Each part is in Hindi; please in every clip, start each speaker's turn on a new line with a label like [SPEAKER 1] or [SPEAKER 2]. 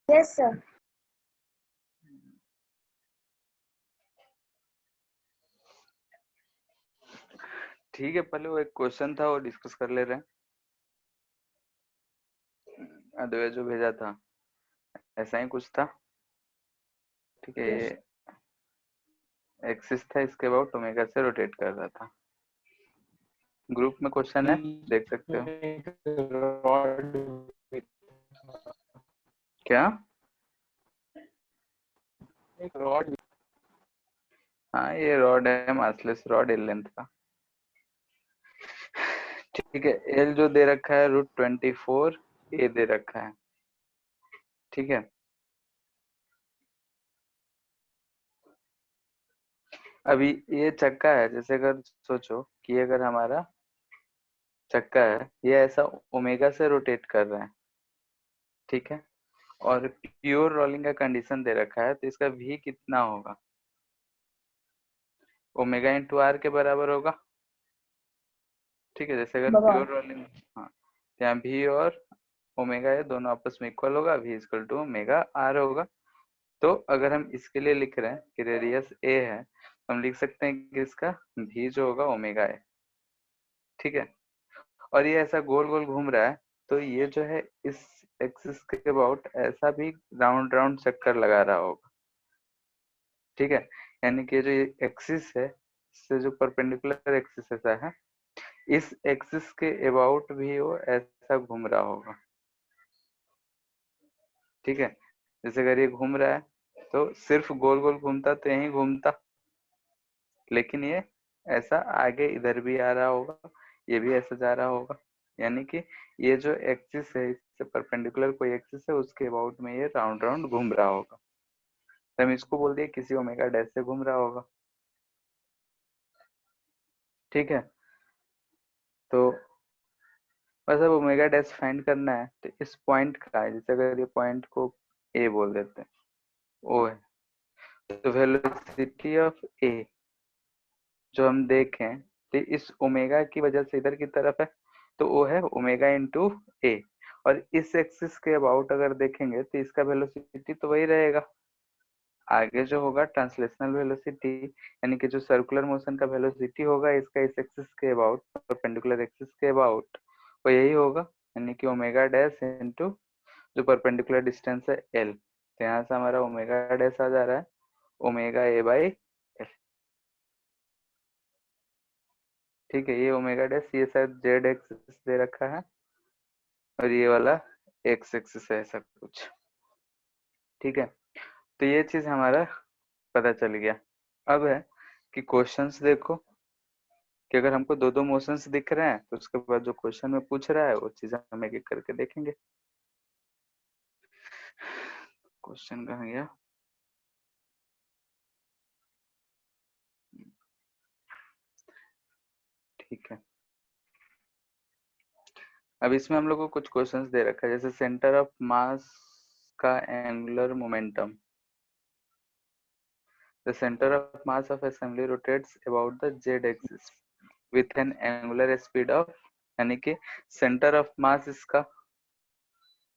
[SPEAKER 1] Yes sir.
[SPEAKER 2] ठीक है, पहले वो एक क्वेश्चन था वो डिस्कस कर ले रहे हैं। अद्वैत जो भेजा था ऐसा ही कुछ था। ठीक है, ये एक्सिस था, इसके अबाउट ओमेगा से रोटेट कर रहा था। ग्रुप में क्वेश्चन है, देख सकते हो। क्या?
[SPEAKER 3] एक रॉड।
[SPEAKER 2] हाँ, ये रॉड है, मासलेस रॉड, एल लेंथ का। ठीक है, एल जो दे रखा है √24, ए दे रखा है। ठीक है, अभी ये चक्का है, जैसे अगर सोचो कि अगर हमारा चक्का है, ये ऐसा ओमेगा से रोटेट कर रहा है। ठीक है, और प्योर रोलिंग का कंडीशन दे रखा है, तो इसका भी कितना होगा? ओमेगा इंटू आर के बराबर होगा। ठीक है, जैसे अगर प्योर रोलिंग, हाँ, यहाँ भी और ओमेगा है दोनों आपस में इक्वल होगा, v equal to omega R होगा। तो अगर हम इसके लिए लिख रहे हैं कि रेडियस ए है, तो हम लिख सकते हैं कि इसका v जो होगा ओमेगा है। ठीक है, और ये ऐसा गोल गोल घूम रहा है, तो ये जो है इस एक्सिस के अबाउट ऐसा भी राउंड राउंड चक्कर लगा रहा होगा। ठीक है, यानी कि जो ये एक्सिस है, इससे जो परपेंडिकुलर एक्सिस ऐसा है, इस एक्सिस के अबाउट भी वो ऐसा घूम रहा होगा। ठीक है, जैसे अगर ये घूम रहा है तो सिर्फ गोल गोल घूमता तो यही घूमता, लेकिन ये ऐसा आगे इधर भी आ रहा होगा, ये भी ऐसा जा रहा होगा। यानी कि ये जो एक्सिस है, इससे परपेंडिकुलर कोई एक्सिस है, उसके अबाउट में ये राउंड राउंड घूम रहा होगा। तो हम इसको बोल दिए किसी ओमेगा डैश से घूम रहा होगा। ठीक है, तो बस अब ओमेगा डैश फाइंड करना है, तो इस पॉइंट का है, जैसे अगर ये पॉइंट को ए बोल देते हैं, ओ है, तो वेलोसिटी ऑफ ए जो हम देखें तो इस ओमेगा की वजह से इधर की तरफ है, तो वो है ओमेगा इंटू ए। और इस एक्सिस के अबाउट अगर देखेंगे तो इसका वेलोसिटी तो वही रहेगा, आगे जो होगा ट्रांसलेशनल वेलोसिटी, यानी कि जो सर्कुलर मोशन का वेलोसिटी होगा इसका इस एक्सिस के अबाउट, परपेंडिकुलर एक्सिस के अबाउट, वो यही होगा, यानी कि ओमेगा डैश इंटू जो परपेंडिकुलर डिस्टेंस है एल। तो यहाँ से हमारा ओमेगा डैश आ जा रहा है ओमेगा ए बाई एल। ठीक है, ये ओमेगा डैश ये शायद जेड एक्सिस दे रखा है, और ये वाला एक्स एक्सिस है, ऐसा कुछ। ठीक है, तो ये चीज हमारा पता चल गया। अब है कि क्वेश्चंस देखो, कि अगर हमको दो दो मोशंस दिख रहे हैं तो उसके बाद जो क्वेश्चन में पूछ रहा है वो चीज हम एक एक करके देखेंगे। क्वेश्चन कहाँ गया? ठीक है, अब इसमें हम लोग को कुछ क्वेश्चंस दे रखा है, जैसे सेंटर ऑफ मास का angular momentum. The centre of mass of assembly rotates about the Z axis with an angular speed of, यानी कि सेंटर ऑफ मास इसका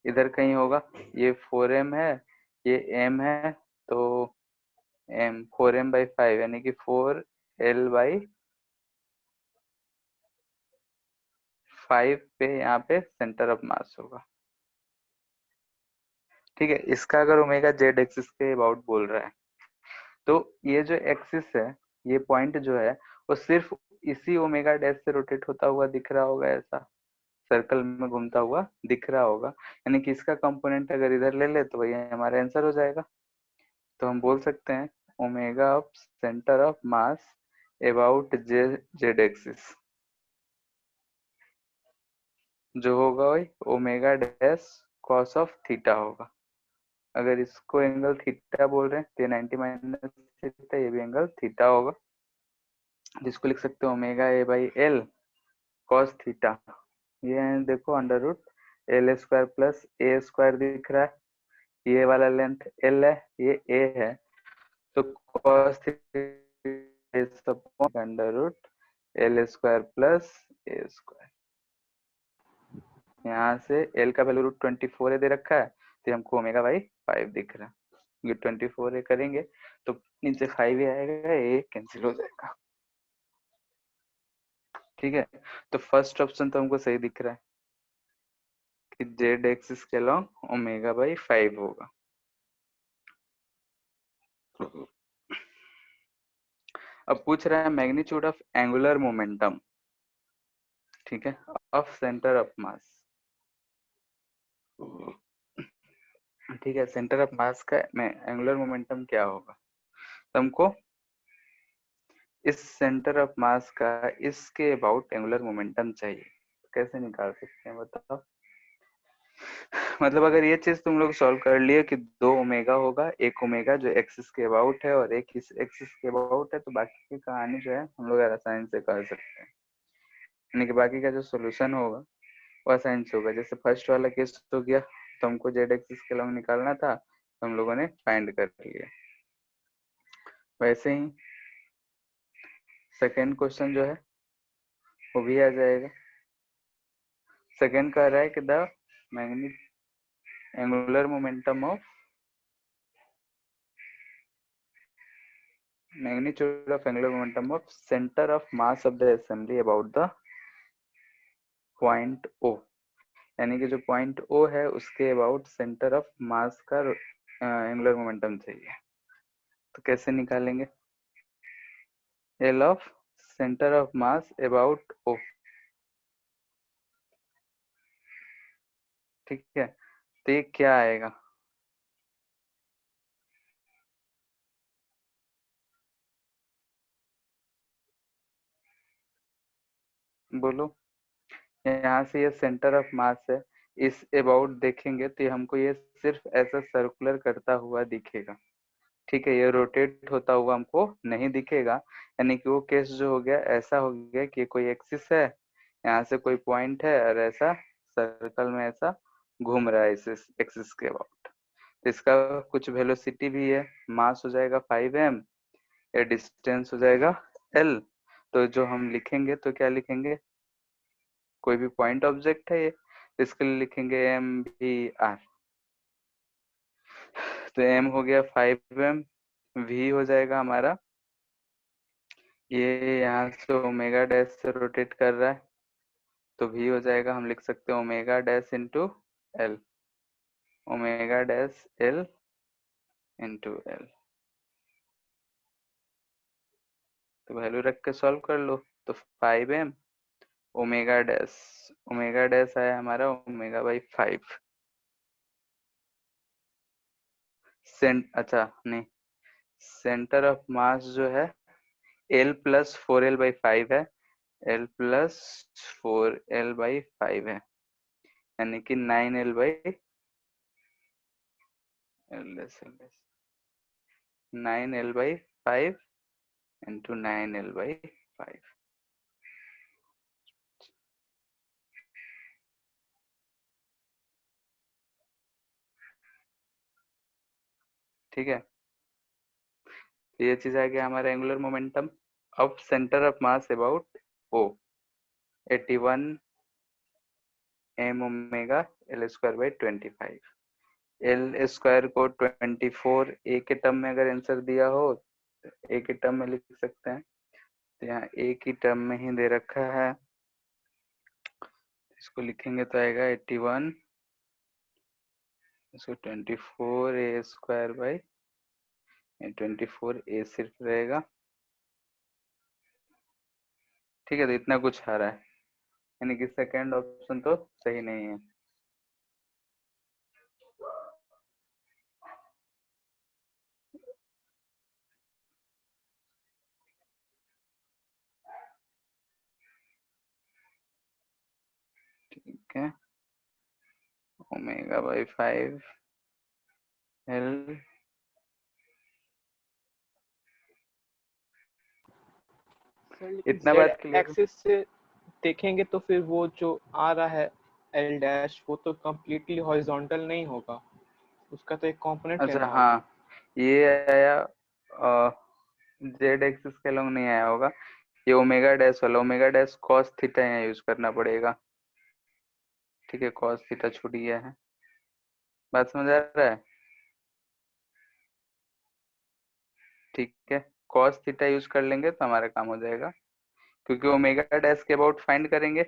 [SPEAKER 2] इधर कहीं होगा, ये 4m है, ये m है, तो m 4m/5 यानी कि 4l/5 पे यहाँ पे सेंटर ऑफ मास होगा। ठीक है, इसका अगर ओमेगा जेड एक्सिस के अबाउट बोल रहा है, तो ये जो एक्सिस है, ये पॉइंट जो है वो सिर्फ इसी ओमेगा डैश से रोटेट होता हुआ दिख रहा होगा, ऐसा सर्कल में घूमता हुआ दिख रहा होगा, यानी कि इसका कंपोनेंट अगर इधर ले ले तो वही हमारा आंसर हो जाएगा। तो हम बोल सकते हैं omega of centre of mass about Z axis जो होगा वही omega dash cos of theta होगा। अगर इसको एंगल थीटा बोल रहे हैं तो ये 90 माइनस थीटा, ये भी एंगल थीटा होगा, जिसको लिख सकते हो omega A by L cos theta. ये देखो √L² प्लस a² दिख रहा है, ये वाला लेंथ L है, ये a है, तो cos √L² प्लस a²। यहाँ से L का वैल्यू √24 दे रखा है, तो हमको ओमेगा बाई 5 दिख रहा है। ये 24 ये करेंगे तो नीचे 5 ही आएगा, ये कैंसिल हो जाएगा। ठीक है, तो फर्स्ट ऑप्शन तो हमको सही दिख रहा है कि जेड एक्सिस के अलॉन्ग ओमेगा बाई 5 होगा। अब पूछ रहा है मैग्नीट्यूड ऑफ एंगुलर मोमेंटम, ठीक है, ऑफ सेंटर ऑफ मास। ठीक है, सेंटर ऑफ मास का एंगुलर मोमेंटम क्या होगा, तो हमको इस सेंटर ऑफ मास का इसके अबाउट एंगुलर मोमेंटम चाहिए। कैसे निकाल सकते हैं बताओ। मतलब अगर ये चीज तुम लोग सॉल्व कर लिए कि 2 ओमेगा होगा, एक ओमेगा जो एक्सिस के अबाउट है और एक इस एक्सिस के अबाउट है, तो बाकी की कहानी जो है हम लोग आसानी से कर सकते हैं। यानी कि बाकी का जो सोल्यूशन होगा वो आसानी से होगा। जैसे फर्स्ट वाला केस हो गया, तो हमको जेड एक्सिस के लॉन्ग निकालना था, तो हम लोगों ने फाइंड कर लिया। वैसे ही सेकेंड क्वेश्चन जो है वो भी आ जाएगा। सेकेंड कह रहा है कि the angular momentum of magnitude of angular momentum of center of mass of the assembly about the point O, यानी कि जो पॉइंट O है उसके अबाउट सेंटर ऑफ मास का एंगुलर मोमेंटम चाहिए। तो कैसे निकालेंगे, L of centre of mass about O। ठीक है, तो ये क्या आएगा, बोलो। यहाँ से ये सेंटर ऑफ मास है, इस अबाउट देखेंगे तो हमको ये सिर्फ ऐसा सर्कुलर करता हुआ दिखेगा। ठीक है, ये रोटेट होता हुआ हमको नहीं दिखेगा। यानी कि वो केस जो हो गया ऐसा हो गया कि कोई एक्सिस है, यहाँ से कोई पॉइंट है और ऐसा सर्कल में ऐसा घूम रहा है इस एक्सिस के अबाउट। तो इसका कुछ वेलोसिटी भी है, मास हो जाएगा 5m, या डिस्टेंस हो जाएगा l। तो जो हम लिखेंगे तो क्या लिखेंगे, कोई भी पॉइंट ऑब्जेक्ट है ये, इसके लिए लिखेंगे mvr। तो m हो गया 5m, v हो जाएगा हमारा, ये यहाँ से ओमेगा डैश से रोटेट कर रहा है, तो v हो जाएगा, हम लिख सकते हैं omega dash into L, omega dash L into L. तो वैल्यू रख के सॉल्व कर लो। तो 5m ओमेगा डैश आया हमारा ओमेगा बाई 5। अच्छा नहीं, सेंटर ऑफ मास जो है l प्लस 4l बाई 5 है, l प्लस 4l बाई 5 है, यानी कि 9l by L 9l by 5 into 9l by 5। ठीक है, तो ये चीज आ गया हमारा angular momentum of centre of mass about O, 81 m omega l square by 25। L square को 24 ए के टर्म में अगर आंसर दिया हो तो ए के टर्म में लिख सकते हैं। तो यहाँ ए की टर्म में ही दे रखा है, इसको लिखेंगे तो आएगा 81, इसको 24 ए स्क्वायर बाई 24 ए सिर्फ रहेगा। ठीक है, तो इतना कुछ आ रहा है, यानी कि सेकेंड ऑप्शन तो सही नहीं है। ठीक है, ओमेगा बाई 5 एल।
[SPEAKER 1] सर लेकिन
[SPEAKER 2] इतना
[SPEAKER 1] जेड
[SPEAKER 2] बात क्लियर।
[SPEAKER 1] एक्सिस से देखेंगे तो फिर वो जो आ रहा है एल डैश, वो तो कम्प्लीटली हॉरिजॉन्टल नहीं होगा, उसका तो एक कंपोनेंट
[SPEAKER 2] अच्छा
[SPEAKER 1] लेना होगा।
[SPEAKER 2] हाँ, ये आया जेड एक्सिस के लॉन्ग नहीं आया होगा, ये ओमेगा डैश वाला, ओमेगा डैश कॉस थीटा यहाँ यूज करना पड़ेगा। ठीक है, कॉस थीटा छूट गया है। बात समझ आ रहा है? ठीक है, cos थीटा यूज कर लेंगे तो हमारा काम हो जाएगा, क्योंकि ओमेगा डैश के अबाउट फाइंड करेंगे।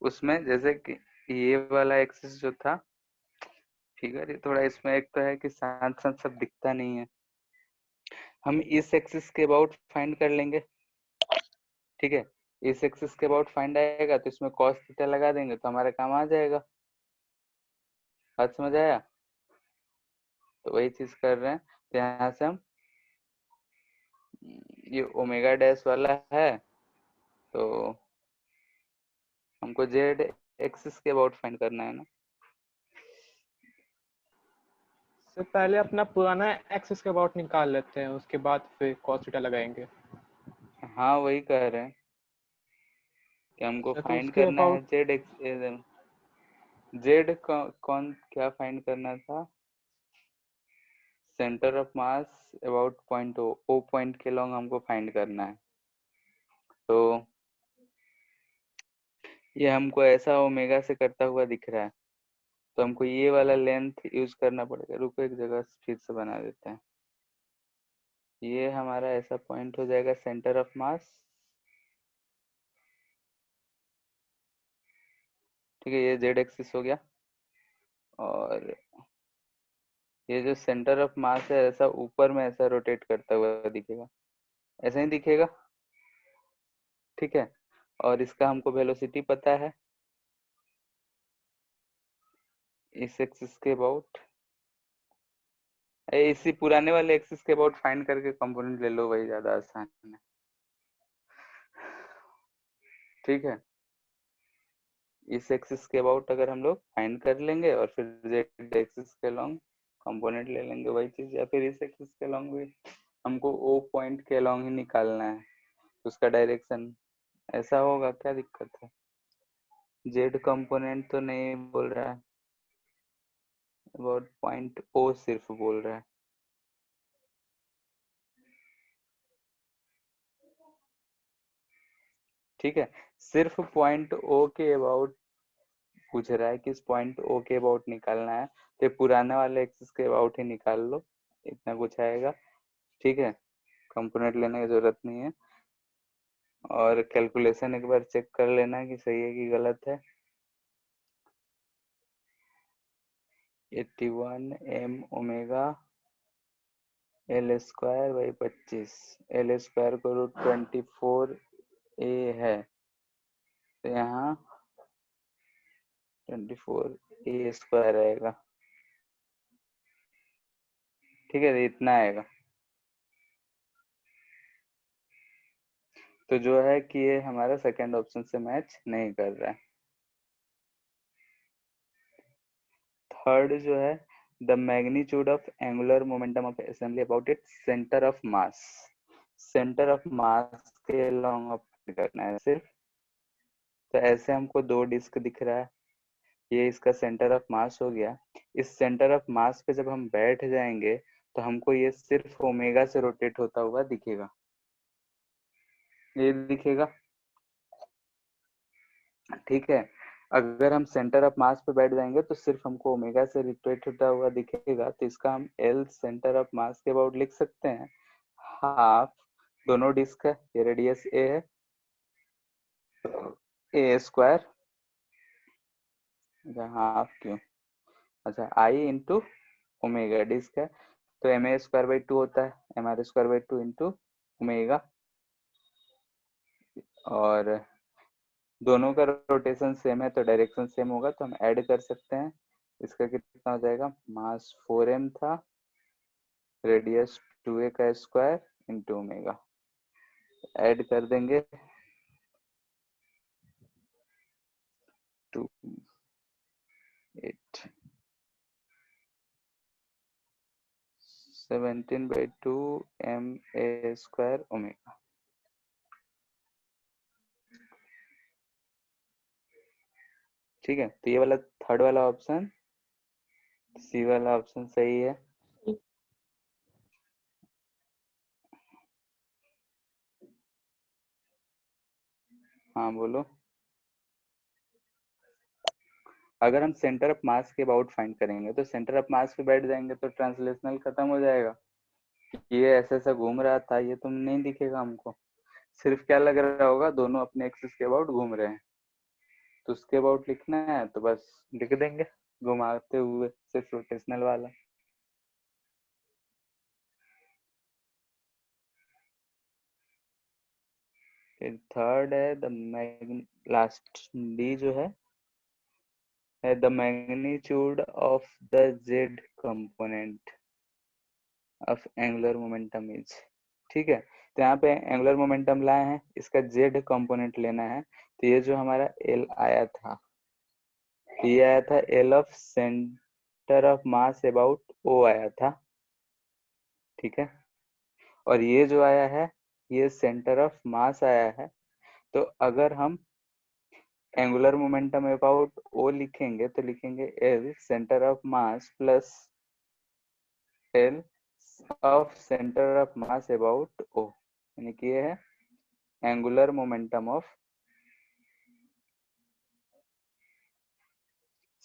[SPEAKER 2] उसमें जैसे कि ये वाला एक्सिस जो था, फिगर ये थोड़ा इसमें एक तो है कि साथ साथ सब दिखता नहीं है, हम इस एक्सिस के अबाउट फाइंड कर लेंगे। ठीक है, इस एक्सिस के अबाउट फाइंड आएगा तो इसमें cos थीटा लगा देंगे तो हमारा काम आ जाएगा। बात समझ आया? तो वही चीज कर रहे हैं। तो यहाँ से हम ये ओमेगा डैश वाला है तो हमको जेड एक्सिस के अबाउट फाइंड करना है ना।
[SPEAKER 1] से पहले अपना पुराना एक्सिस के अबाउट निकाल लेते हैं, उसके बाद फिर cos थीटा लगाएंगे।
[SPEAKER 2] हाँ वही कह रहे हैं कि हमको
[SPEAKER 1] अच्छा, तो
[SPEAKER 2] फाइंड
[SPEAKER 1] उसके
[SPEAKER 2] करना है
[SPEAKER 1] अबाउट
[SPEAKER 2] जेड एक्स, जेड कौन क्या फाइंड करना था? Centre of mass about point O point के लॉन्ग हमको फाइंड करना है। तो ये हमको ऐसा ओमेगा से करता हुआ दिख रहा है, तो हमको ये वाला लेंथ यूज करना पड़ेगा। रुको एक जगह फिर से बना देते हैं। ये हमारा ऐसा पॉइंट हो जाएगा सेंटर ऑफ मास। ठीक है, ये जेड एक्सिस हो गया, और ये जो सेंटर ऑफ मास है ऐसा ऊपर में ऐसा रोटेट करता हुआ दिखेगा, ऐसा ही दिखेगा। ठीक है, और इसका हमको वेलोसिटी पता है इस एक्सिस के अबाउट। इसी पुराने वाले एक्सिस के अबाउट फाइंड करके कंपोनेंट ले लो, वही ज्यादा आसान है। ठीक है, इस एक्सिस के अबाउट अगर हम लोग फाइंड कर लेंगे और फिर जेड एक्सिस के लॉन्ग कंपोनेंट ले लेंगे, वही चीज। या फिर इस एक्सिस के लॉन्ग भी हमको ओ पॉइंट के लॉन्ग ही निकालना है, उसका डायरेक्शन ऐसा होगा। क्या दिक्कत है? जेड कंपोनेंट तो नहीं बोल रहा है, अबाउट पॉइंट ओ सिर्फ बोल रहा है। ठीक है, सिर्फ पॉइंट ओ के अबाउट पूछ रहा है कि इस पॉइंट ओ के अबाउट निकालना है, तो पुराने वाले एक्सिस के अबाउट ही निकाल लो, इतना कुछ आएगा। ठीक है, कंपोनेंट लेने की जरूरत नहीं है, और कैलकुलेशन एक बार चेक कर लेना कि सही है कि गलत है। 81 m omega L square by 25, L square को रूट 24 ए है, तो यहाँ 24 ए स्क्वायर आएगा। ठीक है, तो इतना आएगा। तो जो है कि ये हमारा सेकंड ऑप्शन से मैच नहीं कर रहा है। थर्ड जो है, the magnitude of angular momentum of assembly about its centre of mass. Centre of मास के लॉन्ग करना है सिर्फ। तो ऐसे हमको दो डिस्क दिख रहा है, ये इसका सेंटर ऑफ मास हो गया। इस सेंटर ऑफ मास पे जब हम बैठ जाएंगे तो हमको ये सिर्फ ओमेगा से रोटेट होता हुआ दिखेगा, ये दिखेगा। ठीक है, अगर हम सेंटर ऑफ मास पे बैठ जाएंगे तो सिर्फ हमको ओमेगा से रोटेट होता हुआ दिखेगा, तो इसका हम एल सेंटर ऑफ मास के अबाउट लिख सकते हैं। हाफ, दोनों डिस्क है, ये रेडियस ए है, ए स्क्वायर, हाफ क्यों, अच्छा आई इंटू ओमेगा डिस्क है, तो M A square by two होता है, M R square by two into omega, और दोनों का रोटेशन सेम है तो डायरेक्शन सेम होगा, तो हम ऐड कर सकते हैं। इसका कितना हो जाएगा, मास 4m था, रेडियस 2a का स्क्वायर इंटू ओमेगा, ऐड कर देंगे 2 8 17/2 m a स्क्वायर ओमेगा। ठीक है, तो ये वाला थर्ड वाला ऑप्शन, सी वाला ऑप्शन सही है। हाँ बोलो। अगर हम सेंटर ऑफ मास के अबाउट फाइंड करेंगे तो सेंटर ऑफ मास पे बैठ जाएंगे तो ट्रांसलेशनल खत्म हो जाएगा। ये ऐसा ऐसा घूम रहा था ये तुम नहीं दिखेगा हमको, सिर्फ क्या लग रहा होगा दोनों अपने एक्सिस के अबाउट घूम रहे हैं, तो उसके अबाउट लिखना है तो बस लिख देंगे घुमाते हुए सिर्फ रोटेशनल वाला। फिर थर्ड है लास्ट डी जो है the magnitude of the Z component of angular momentum is. ठीक है, तो यहाँ पे एंगुलर मोमेंटम लाए हैं, इसका जेड कंपोनेंट लेना है, तो ये जो हमारा एल आया था, ये आया था L of centre of mass about O आया था। ठीक है, और ये जो आया है ये सेंटर ऑफ मास आया है, तो अगर हम एंगुलर मोमेंटम अबाउट ओ लिखेंगे तो लिखेंगे L centre of mass plus L of centre of mass about O, यानी कि ये है angular momentum of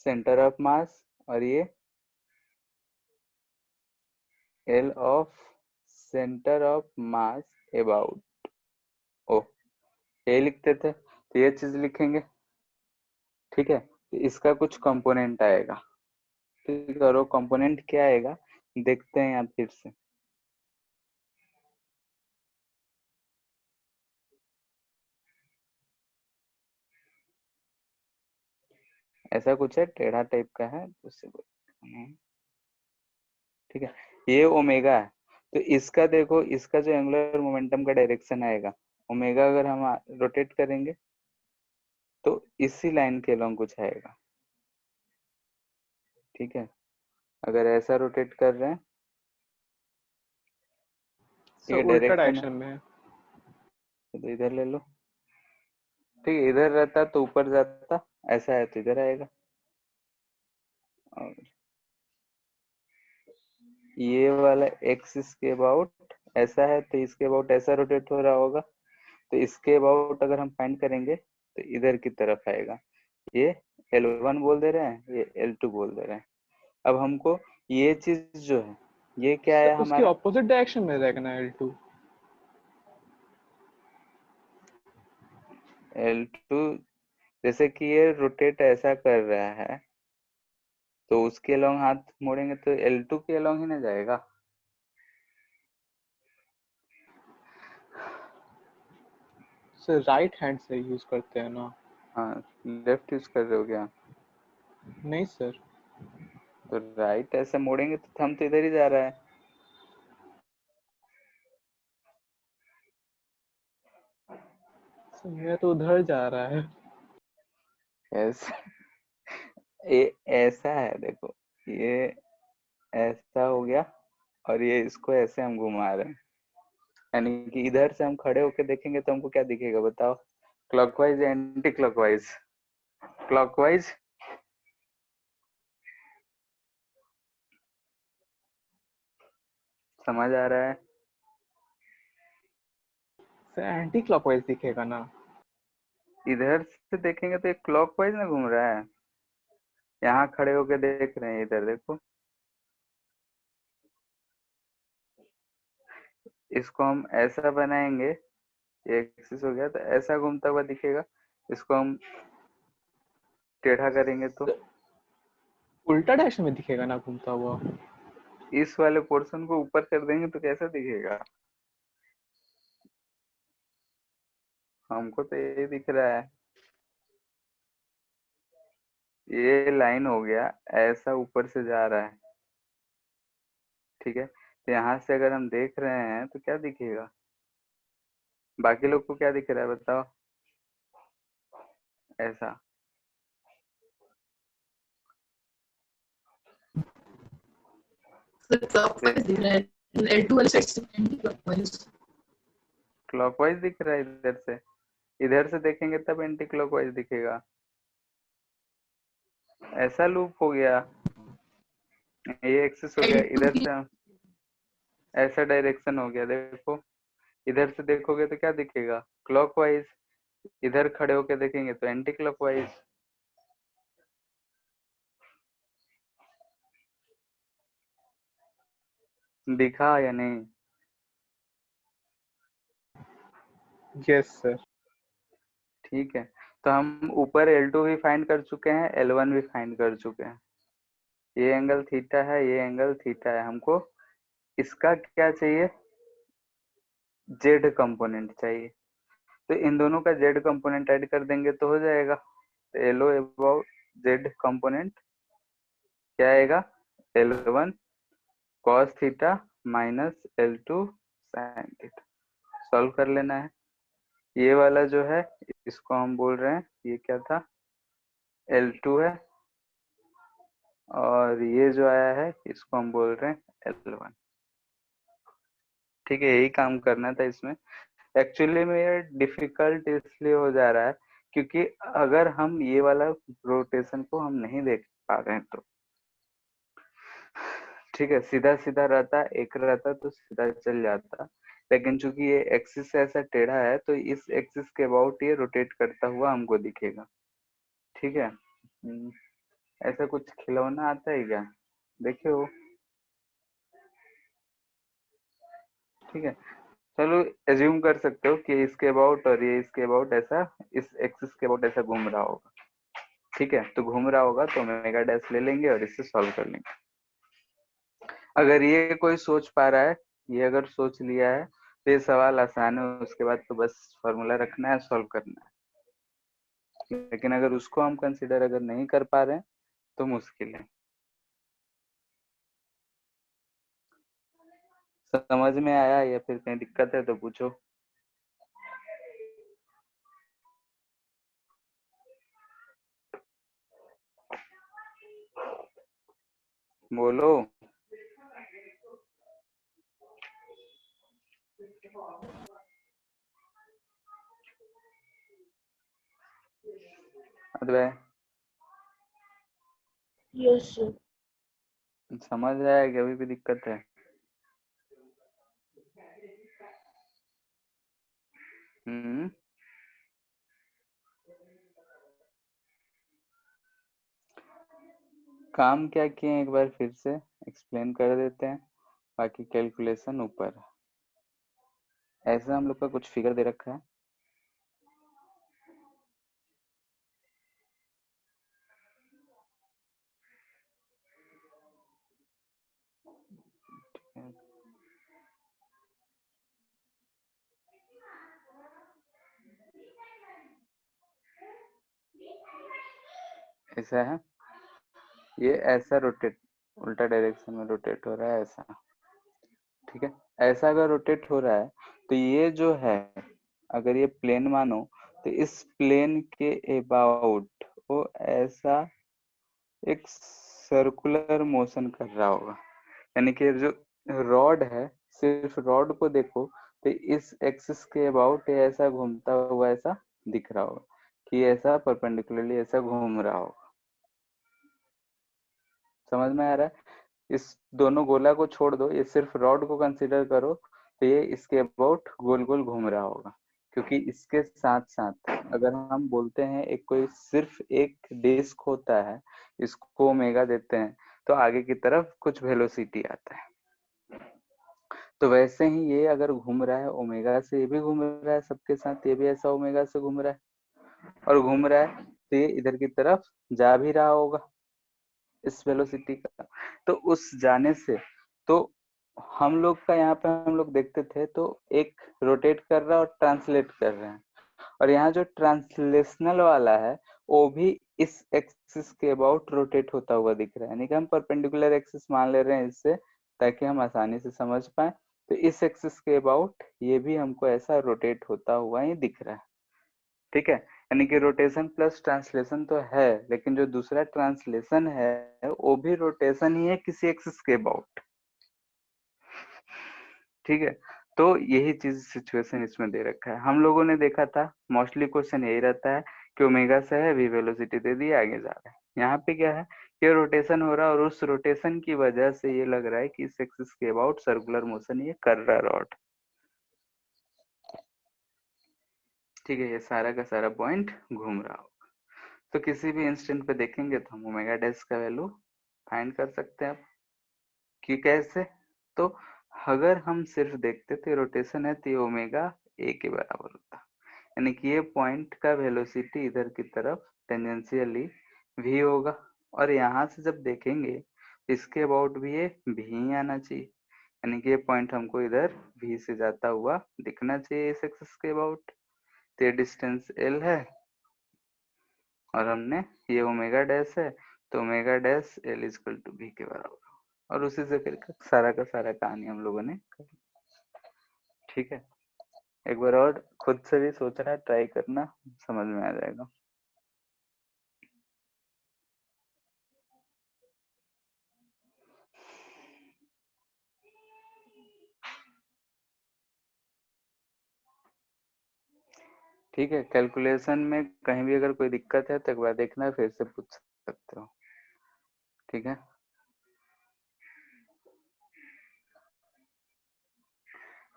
[SPEAKER 2] centre of mass और ये L of centre of mass about O, ये लिखते थे तो ये चीज लिखेंगे। ठीक है, तो इसका कुछ कंपोनेंट आएगा, ठीक है, और वो कंपोनेंट क्या आएगा देखते हैं आप फिर से। ऐसा कुछ है टेढ़ा टाइप का है उससे ठीक है, ये ओमेगा है, तो इसका देखो इसका जो एंगुलर मोमेंटम का डायरेक्शन आएगा ओमेगा, अगर हम रोटेट करेंगे तो इसी लाइन के अलॉन्ग कुछ आएगा। ठीक है, अगर ऐसा रोटेट कर रहे हैं
[SPEAKER 1] सर
[SPEAKER 2] ये
[SPEAKER 1] उल्टा
[SPEAKER 2] डायरेक्शन है
[SPEAKER 1] डायरेक्शन में है।
[SPEAKER 2] तो इधर ले लो। ठीक है, इधर रहता तो ऊपर जाता, ऐसा है तो इधर आएगा, और ये वाला एक्सिस के अबाउट ऐसा है तो इसके अबाउट ऐसा रोटेट हो रहा होगा, तो इसके अबाउट अगर हम फाइंड करेंगे तो इधर की तरफ आएगा, ये L1 बोल दे रहे हैं, ये L2 बोल दे रहे हैं। अब हमको ये चीज जो है ये क्या
[SPEAKER 1] सर
[SPEAKER 2] है
[SPEAKER 1] उसके
[SPEAKER 2] हमारा
[SPEAKER 1] ऑपोजिट डायरेक्शन में रहेगा ना L2।
[SPEAKER 2] L2, जैसे कि ये रोटेट ऐसा कर रहा है तो उसके अलोंग हाथ मोड़ेंगे तो L2 के अलोंग ही ना जाएगा।
[SPEAKER 1] सर राइट हैंड से यूज करते हैं ना।
[SPEAKER 2] हाँ, लेफ्ट यूज कर रहे हो क्या?
[SPEAKER 1] नहीं सर।
[SPEAKER 2] तो राइट ऐसे मोड़ेंगे तो थंब तो इधर ही जा रहा है।
[SPEAKER 1] सर मेरा तो उधर जा रहा है।
[SPEAKER 2] ऐसा ऐसा है देखो, ये ऐसा हो गया और ये इसको ऐसे हम घुमा रहे हैं, यानी कि इधर से हम खड़े होके देखेंगे तो हमको क्या दिखेगा बताओ, क्लॉकवाइज या एंटी क्लॉकवाइज? क्लॉकवाइज। समझ आ रहा है?
[SPEAKER 1] सर एंटी क्लॉकवाइज दिखेगा ना।
[SPEAKER 2] इधर से देखेंगे तो ये क्लॉकवाइज ना घूम रहा है, यहाँ खड़े होके देख रहे हैं, इधर देखो, इसको हम ऐसा बनाएंगे, ये एक्सिस हो गया तो ऐसा घूमता हुआ दिखेगा, इसको हम टेढ़ा करेंगे तो
[SPEAKER 1] सर उल्टा डायरेक्शन में दिखेगा ना घूमता हुआ।
[SPEAKER 2] इस वाले पोर्शन को ऊपर कर देंगे तो कैसा दिखेगा? हमको तो ये दिख रहा है, ये लाइन हो गया ऐसा ऊपर से जा रहा है। ठीक है, तो यहाँ से अगर हम देख रहे हैं तो क्या दिखेगा, बाकी लोग को क्या दिख रहा है बताओ? ऐसा।
[SPEAKER 3] सर क्लॉकवाइज दिख रहा है, L2 वाले साइड से एंटी क्लॉकवाइज।
[SPEAKER 2] क्लॉकवाइज दिख रहा है इधर से देखेंगे तब एंटी क्लॉकवाइज दिखेगा। ऐसा लूप हो गया, ये एक्सिस हो गया,
[SPEAKER 3] L2
[SPEAKER 2] इधर
[SPEAKER 3] की
[SPEAKER 2] से ऐसा डायरेक्शन हो गया, देखो इधर से देखोगे तो क्या दिखेगा, क्लॉकवाइज, इधर खड़े होके देखेंगे तो एंटी क्लॉकवाइज। दिखा या नहीं?
[SPEAKER 1] Yes sir.
[SPEAKER 2] ठीक है, तो हम ऊपर L2 भी फाइंड कर चुके हैं, L1 भी फाइंड कर चुके हैं। ये एंगल थीटा है, ये एंगल थीटा है। हमको इसका क्या चाहिए? जेड कंपोनेंट चाहिए। तो इन दोनों का जेड कंपोनेंट ऐड कर देंगे तो हो जाएगा। तो एलओ अबाउट जेड कंपोनेंट क्या आएगा? L1 cos theta minus L2 sin theta. Solve कर लेना है। ये वाला जो है इसको हम बोल रहे हैं, ये क्या था? L2 है, और ये जो आया है इसको हम बोल रहे हैं L1। ठीक है, यही काम करना था इसमें। एक्चुअली में ये डिफिकल्ट इसलिए हो जा रहा है क्योंकि अगर हम ये वाला रोटेशन को हम नहीं देख पा रहे हैं तो ठीक है, सीधा सीधा रहता, एक रहता तो सीधा चल जाता, लेकिन चूंकि ये एक्सिस ऐसा टेढ़ा है तो इस एक्सिस के अबाउट ये रोटेट करता हुआ हमको दिखेगा। ठीक है, ऐसा कुछ खिलौना आता है क्या? देखिए वो। ठीक है, चलो एज्यूम कर सकते हो कि इसके अबाउट और ये इसके अबाउट ऐसा, इस एक्सिस के अबाउट ऐसा घूम रहा होगा। ठीक है, तो घूम रहा होगा तो ओमेगा डैश ले लेंगे और इससे सॉल्व कर लेंगे। अगर ये कोई सोच पा रहा है, ये अगर सोच लिया है तो ये सवाल आसान है, उसके बाद तो बस फॉर्मूला रखना है, सॉल्व करना है। लेकिन अगर उसको हम कंसिडर अगर नहीं कर पा रहे हैं तो मुश्किल है। समझ में आया या फिर कहीं दिक्कत है तो पूछो। बोलो। अरे
[SPEAKER 3] यस सर।
[SPEAKER 2] समझ आया कि अभी भी दिक्कत है? हम्म, काम क्या किए हैं एक बार फिर से एक्सप्लेन कर देते हैं, बाकी कैलकुलेशन ऊपर। ऐसा हम लोग का कुछ फिगर दे रखा है, ऐसा है, ये ऐसा रोटेट, उल्टा डायरेक्शन में रोटेट हो रहा है ऐसा। ठीक है, ऐसा अगर रोटेट हो रहा है तो ये जो है, अगर ये प्लेन मानो तो इस प्लेन के अबाउट वो ऐसा एक सर्कुलर मोशन कर रहा होगा। यानी कि जो रॉड है, सिर्फ रॉड को देखो तो इस एक्सिस के अबाउट ऐसा घूमता हुआ ऐसा दिख रहा होगा कि ऐसा परपेंडिकुलरली ऐसा घूम रहा होगा। समझ में आ रहा है? इस दोनों गोला को छोड़ दो, ये सिर्फ रॉड को कंसीडर करो तो ये इसके अबाउट गोल गोल घूम रहा होगा, क्योंकि इसके साथ साथ अगर हम बोलते हैं एक कोई सिर्फ एक डिस्क होता है, इसको ओमेगा देते हैं तो आगे की तरफ कुछ वेलोसिटी आता है। तो वैसे ही ये अगर घूम रहा है ओमेगा से, ये भी घूम रहा है सबके साथ, ये भी ऐसा ओमेगा से घूम रहा है और घूम रहा है तो ये इधर की तरफ जा भी रहा होगा इस वेलोसिटी का। तो उस जाने से तो हम लोग का यहाँ पे हम लोग देखते थे तो एक रोटेट कर रहा है और ट्रांसलेट कर रहे हैं, और यहाँ जो ट्रांसलेशनल वाला है वो भी इस एक्सिस के अबाउट रोटेट होता हुआ दिख रहा है। यानी कि हम परपेंडिकुलर एक्सिस मान ले रहे हैं इससे, ताकि हम आसानी से समझ पाए। तो इस एक्सिस के अबाउट ये भी हमको ऐसा रोटेट होता हुआ ही दिख रहा है। ठीक है, यानी कि रोटेशन प्लस ट्रांसलेशन तो है, लेकिन जो दूसरा ट्रांसलेशन है वो भी रोटेशन ही है किसी एक्सिस के अबाउट। ठीक है, तो यही चीज सिचुएशन इसमें दे रखा है। हम लोगों ने देखा था मोस्टली क्वेश्चन यही रहता है कि ओमेगा से है, वी वेलोसिटी दे दी, आगे जा रहा है। यहाँ पे क्या है, ये रोटेशन हो रहा है और उस रोटेशन की वजह से ये लग रहा है कि इस एक्सिस के अबाउट सर्कुलर मोशन ये कर रहा है रॉड। ठीक है, ये सारा का सारा पॉइंट घूम रहा होगा। तो किसी भी इंस्टेंट पे देखेंगे तो हम ओमेगा डैश का वैल्यू फाइंड कर सकते हैं। कि कैसे? तो अगर हम सिर्फ देखते तो रोटेशन है तो ये ओमेगा ए के बराबर होता, यानी कि ये पॉइंट का वेलोसिटी इधर की तरफ टेंजेंशियली v होगा, और यहाँ से जब देखेंगे इसके अबाउट भी ये v ही आना चाहिए, यानी कि ये पॉइंट हमको इधर v से जाता हुआ दिखना चाहिए इस एक्सिस के अबाउट। तो ये डिस्टेंस l है और हमने ये ओमेगा डैश है, तो omega dash l equal to v के बराबर, और उसी से फिर सारा का सारा कहानी हम लोगों ने कर। ठीक है, एक बार और खुद से भी सोचना, ट्राई करना, समझ में आ जाएगा। ठीक है, कैलकुलेशन में कहीं भी अगर कोई दिक्कत है तो एक बार देखना, फिर से पूछ सकते हो। ठीक है,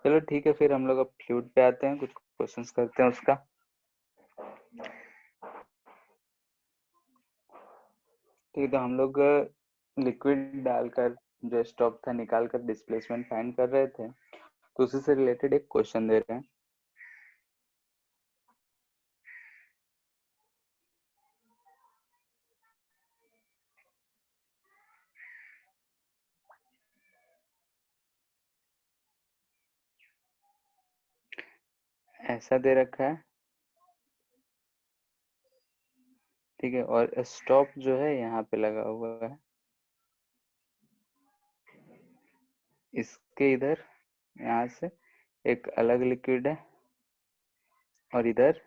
[SPEAKER 2] चलो ठीक है, फिर हम लोग अब फ्लूइड पे आते हैं, कुछ क्वेश्चंस करते हैं उसका। ठीक है, तो हम लोग लिक्विड डालकर जो स्टॉक था निकाल कर डिस्प्लेसमेंट फाइंड कर रहे थे, तो उसी से रिलेटेड एक क्वेश्चन दे रहे हैं। ऐसा दे रखा है, ठीक है, और स्टॉप जो है यहाँ पे लगा हुआ है, इसके इधर यहाँ से एक अलग लिक्विड है और इधर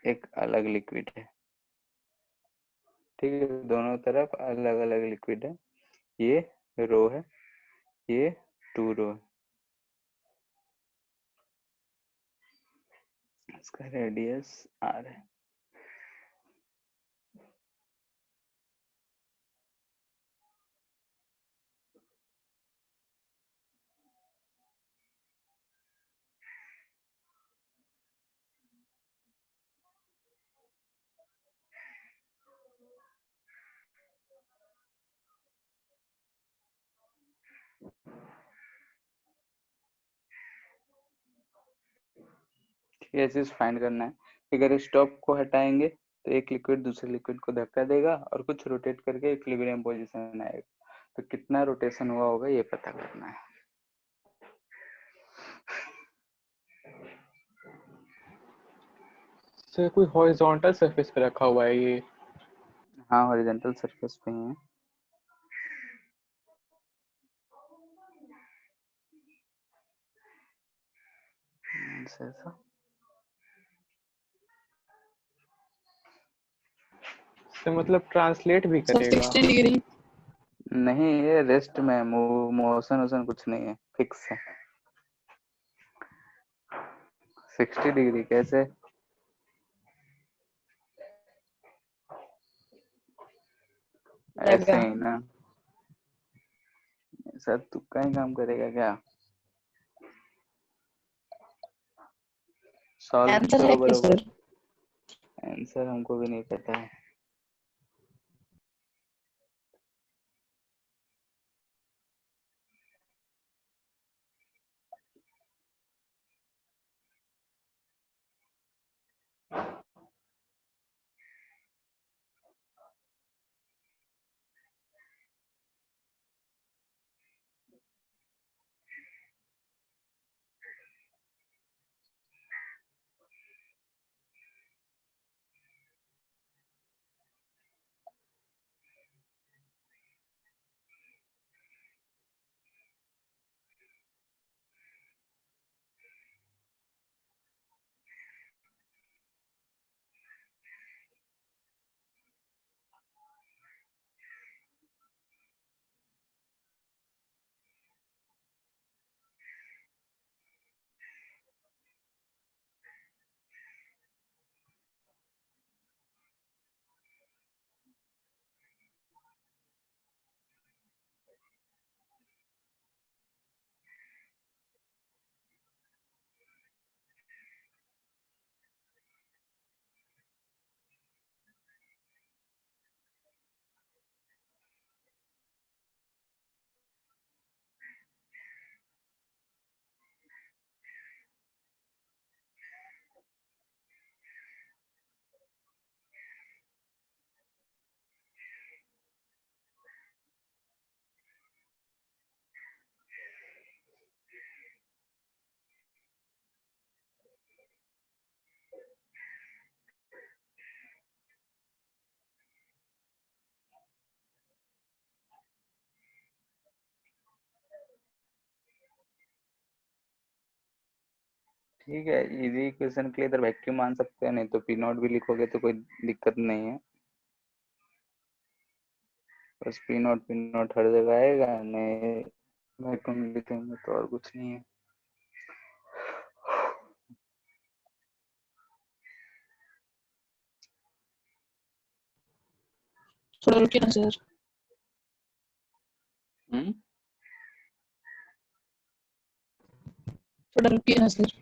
[SPEAKER 2] एक अलग लिक्विड है। ठीक है, दोनों तरफ अलग अलग लिक्विड है, ये रो है, ये 2 रो है, इसका रेडियस r है। ये चीज फाइंड करना है कि अगर स्टॉप को हटाएंगे तो एक लिक्विड दूसरे लिक्विड को धक्का देगा और कुछ रोटेट करके इक्विलिब्रियम पोजीशन में आएगा, तो कितना रोटेशन हुआ होगा ये पता करना है।
[SPEAKER 1] सर कोई हॉरिजॉन्टल सरफेस पे रखा हुआ है ये?
[SPEAKER 2] हाँ, हॉरिजॉन्टल सरफेस पे ही है। ऐसा
[SPEAKER 1] सर मतलब ट्रांसलेट भी
[SPEAKER 3] सर
[SPEAKER 1] करेगा?
[SPEAKER 3] 60 डिग्री।
[SPEAKER 2] नहीं, ये रेस्ट में, मोशन वोशन कुछ नहीं है, फिक्स है। 60 डिग्री कैसे? ऐसे ही ना, सर तुक्का ही काम करेगा क्या? सॉल्व
[SPEAKER 3] आंसर है
[SPEAKER 2] करो
[SPEAKER 3] क्या
[SPEAKER 2] बरोबर।
[SPEAKER 3] सर?
[SPEAKER 2] आंसर हमको भी नहीं पता है। ठीक है, इजी इक्वेशन के लिए इधर वैक्यूम मान सकते हैं, नहीं तो पी नॉट भी लिखोगे तो कोई दिक्कत नहीं है। बस पी नॉट हर जगह आएगा, नहीं वैक्यूम लिखेंगे तो और कुछ नहीं है।
[SPEAKER 3] थोड़ा रुकिए ना सर, थोड़ा रुकिए ना सर।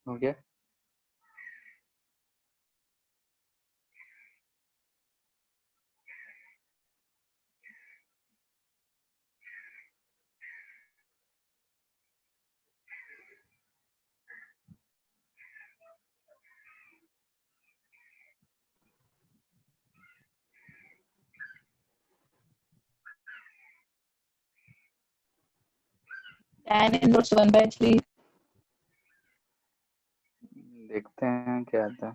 [SPEAKER 2] हो गया।
[SPEAKER 3] tan inverse 1/3।
[SPEAKER 2] देखते हैं क्या आता है।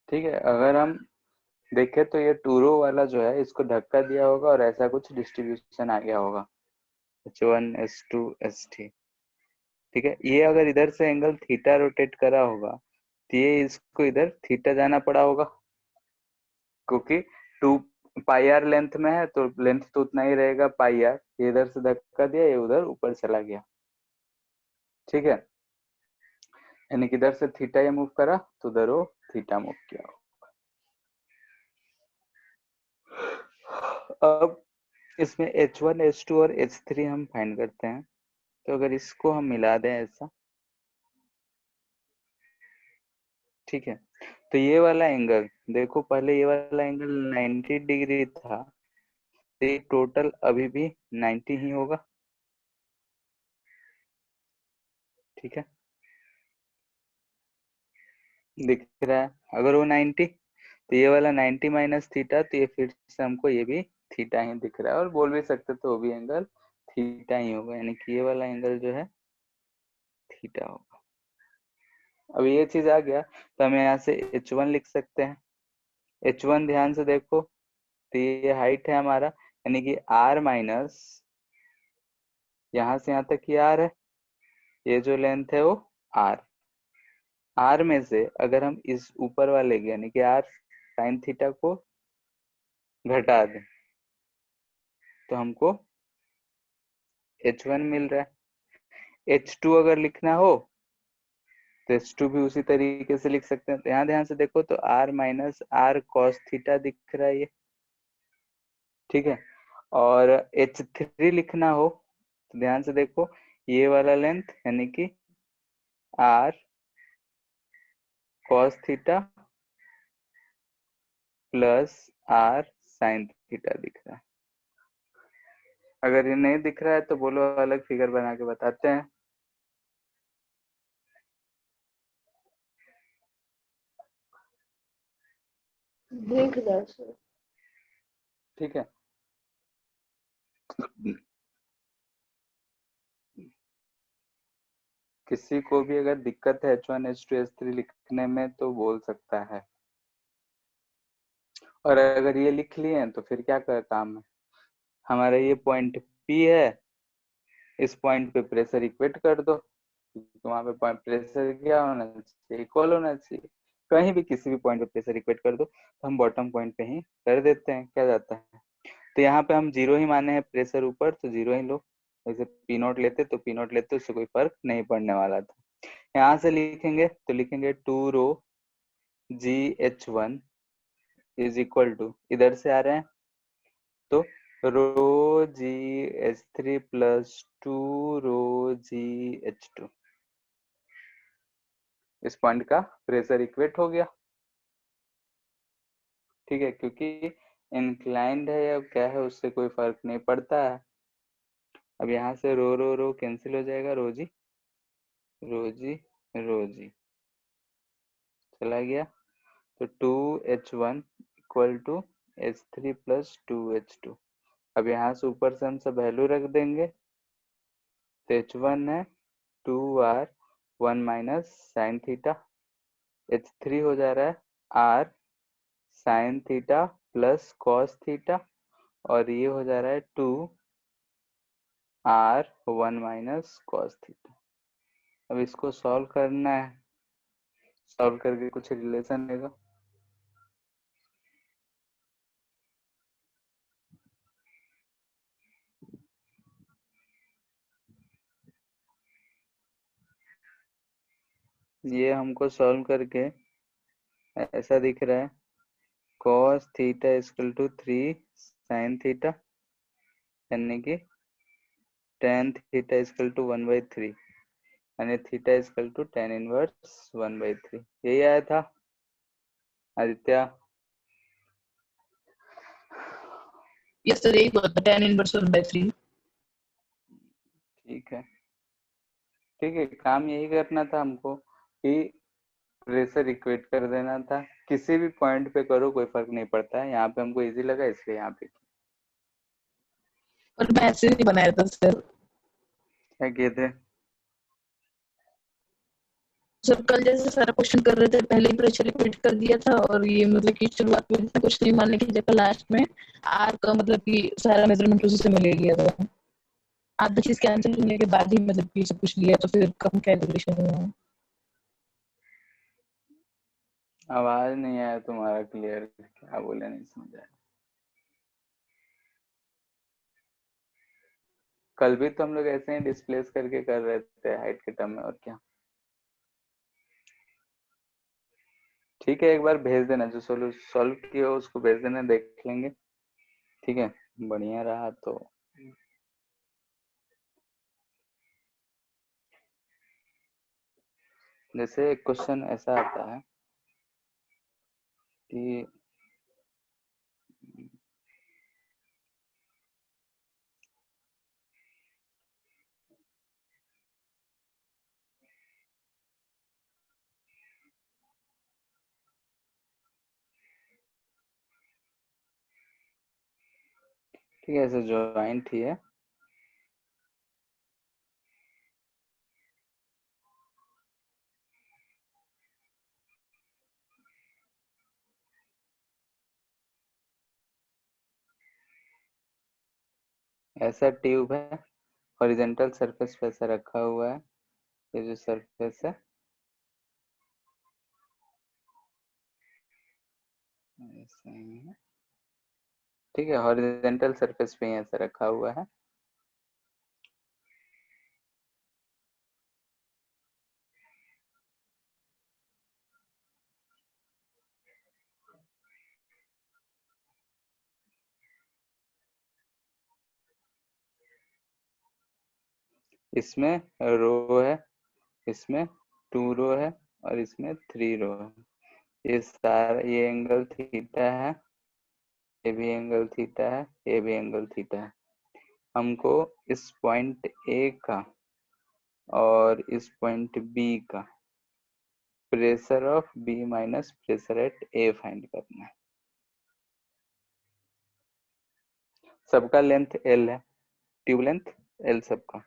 [SPEAKER 2] ठीक है, अगर हम देखें तो ये 2 रो वाला जो है इसको धक्का दिया होगा और ऐसा कुछ डिस्ट्रीब्यूशन आ गया होगा, H1 S2 ST। ठीक है, ये अगर इधर से एंगल थीटा रोटेट करा होगा तो ये इसको इधर थीटा जाना पड़ा होगा, क्योंकि 2 पाई आर लेंथ में है तो लेंथ तो उतना ही रहेगा पाई आर। ये इधर से धक्का दिया, ये उधर ऊपर चला गया। ठीक है, यानी कि इधर से थीटा ये मूव करा तो उधर वो थीटा मूव किया। अब इसमें H1 H2 और H3 हम फाइंड करते हैं। तो अगर इसको हम मिला दें ऐसा, ठीक है, तो ये वाला एंगल देखो, पहले ये वाला एंगल 90 डिग्री था, तो ये टोटल अभी भी 90 ही होगा। ठीक है, दिख रहा है। अगर वो 90 तो ये वाला 90 माइनस थीटा, तो ये फिर से हमको ये भी थीटा ही दिख रहा है, और बोल भी सकते तो वो भी एंगल थीटा ही होगा, यानी कि ये वाला एंगल जो है थीटा होगा। अब ये चीज आ गया तो हम यहाँ से H1 लिख सकते हैं। H1 ध्यान से देखो, तो ये हाइट है हमारा, यानी कि R माइनस यहाँ से यहाँ तक की R है, ये जो लेंथ है वो R। R में से अगर हम इस ऊपर वाले यानी कि R साइन थीटा को घटा दें तो हमको H1 मिल रहा है। H2 अगर लिखना हो तो H2 भी उसी तरीके से लिख सकते हैं। तो यहाँ ध्यान से देखो तो R minus R cos theta दिख रहा है ये। ठीक है, और H3 लिखना हो तो ध्यान से देखो, ये वाला लेंथ यानी कि R cos theta plus R sin theta दिख रहा है। अगर ये नहीं दिख रहा है तो बोलो, अलग फिगर बना के बताते हैं।
[SPEAKER 3] देख रहा सर।
[SPEAKER 2] ठीक है, किसी को भी अगर दिक्कत है H1 H2 H3 लिखने में तो बोल सकता है, और अगर ये लिख लिए हैं तो फिर क्या कर काम है। हमारा ये पॉइंट P है, इस पॉइंट पे प्रेशर इक्वेट कर दो, तो वहां पे पॉइंट प्रेशर क्या होना चाहिए, इक्वल होना चाहिए। कहीं भी किसी भी पॉइंट पे प्रेशर इक्वेट कर दो, तो हम बॉटम पॉइंट पे ही कर देते हैं, क्या जाता है। तो यहाँ पे हम 0 ही माने हैं प्रेशर ऊपर, तो 0 ही लो। जैसे पी नॉट लेते तो पी नॉट लेते, उससे कोई फर्क नहीं पड़ने वाला था। यहाँ से लिखेंगे तो लिखेंगे 2 रो GH1 इज इक्वल टू, इधर से आ रहे हैं तो रो GH3 प्लस 2 रो GH2। इस पॉइंट का प्रेशर इक्वेट हो गया। ठीक है, क्योंकि इंक्लाइंड है या क्या है उससे कोई फर्क नहीं पड़ता है। अब यहाँ से रो रो रो कैंसिल हो जाएगा, रोजी रोजी रोजी चला गया, तो 2H1 equal to H3 plus 2H2। अब यहाँ से ऊपर से हम सब वैल्यू रख देंगे, तो H1 है 2R 1 minus sine theta, H3 हो जा रहा है R sine theta plus cos theta, और ये हो जा रहा है 2R 1 माइनस कॉस थीटा। अब इसको सॉल्व करना है, सॉल्व करके कुछ रिलेशन देगा। ये हमको सॉल्व करके ऐसा दिख रहा है, cos theta equal to 3 sin theta, यानी कि tan थीटा इक्वल टू 1/3, यानी theta equal to tan inverse 1/3। यही आया था आदित्य?
[SPEAKER 3] यस सर, यही हुआ था, tan इनवर्स 1/3।
[SPEAKER 2] ठीक है, ठीक है, काम यही करना था हमको कि प्रेशर इक्वेट कर देना था। किसी भी पॉइंट पे करो कोई फर्क नहीं पड़ता है, यहाँ पे हमको इजी लगा इसलिए यहाँ पे।
[SPEAKER 3] और मैं ऐसे नहीं बनाया था सर।
[SPEAKER 2] क्या किए थे?
[SPEAKER 3] सर कल जैसे सारा क्वेश्चन कर रहे थे, पहले ही प्रेशर इक्वेट कर दिया था, और ये मतलब कि शुरुआत में इतना कुछ नहीं मानने की जगह लास्ट में आर का मतलब कि सारा मेजरमेंट उसी से मैं ले लिया था। आधा चीज कैंसिल होने के बाद ही मतलब कि सब कुछ लिया, तो फिर कम कैलकुलेशन हुआ।
[SPEAKER 2] आवाज नहीं आया तुम्हारा क्लियर, क्या बोले नहीं समझ आया। कल भी तो हम लोग ऐसे ही डिस्प्लेस करके कर रहे थे हाइट के टर्म में, और क्या। ठीक है, एक बार भेज देना, जो सॉल्व किया हो उसको भेज देना, देख लेंगे। ठीक है, बढ़िया रहा तो जैसे एक क्वेश्चन ऐसा आता है कि ठीक है, ऐसे जॉइंट ही है, ऐसा ट्यूब है, हॉरिजॉन्टल सरफेस पे ऐसा रखा हुआ है, ये जो सरफेस है ऐसे ही है। ठीक है, हॉरिजॉन्टल सरफेस पे ही ऐसा रखा हुआ है। इसमें रो है, इसमें 2 रो है, और इसमें 3 रो है। ये सारा, ये एंगल थीटा है, ये भी एंगल थीटा है, ये भी एंगल थीटा है। हमको इस पॉइंट ए का और इस पॉइंट बी का pressure of B minus pressure at A find करना है। सबका लेंथ एल है, ट्यूब लेंथ एल सबका।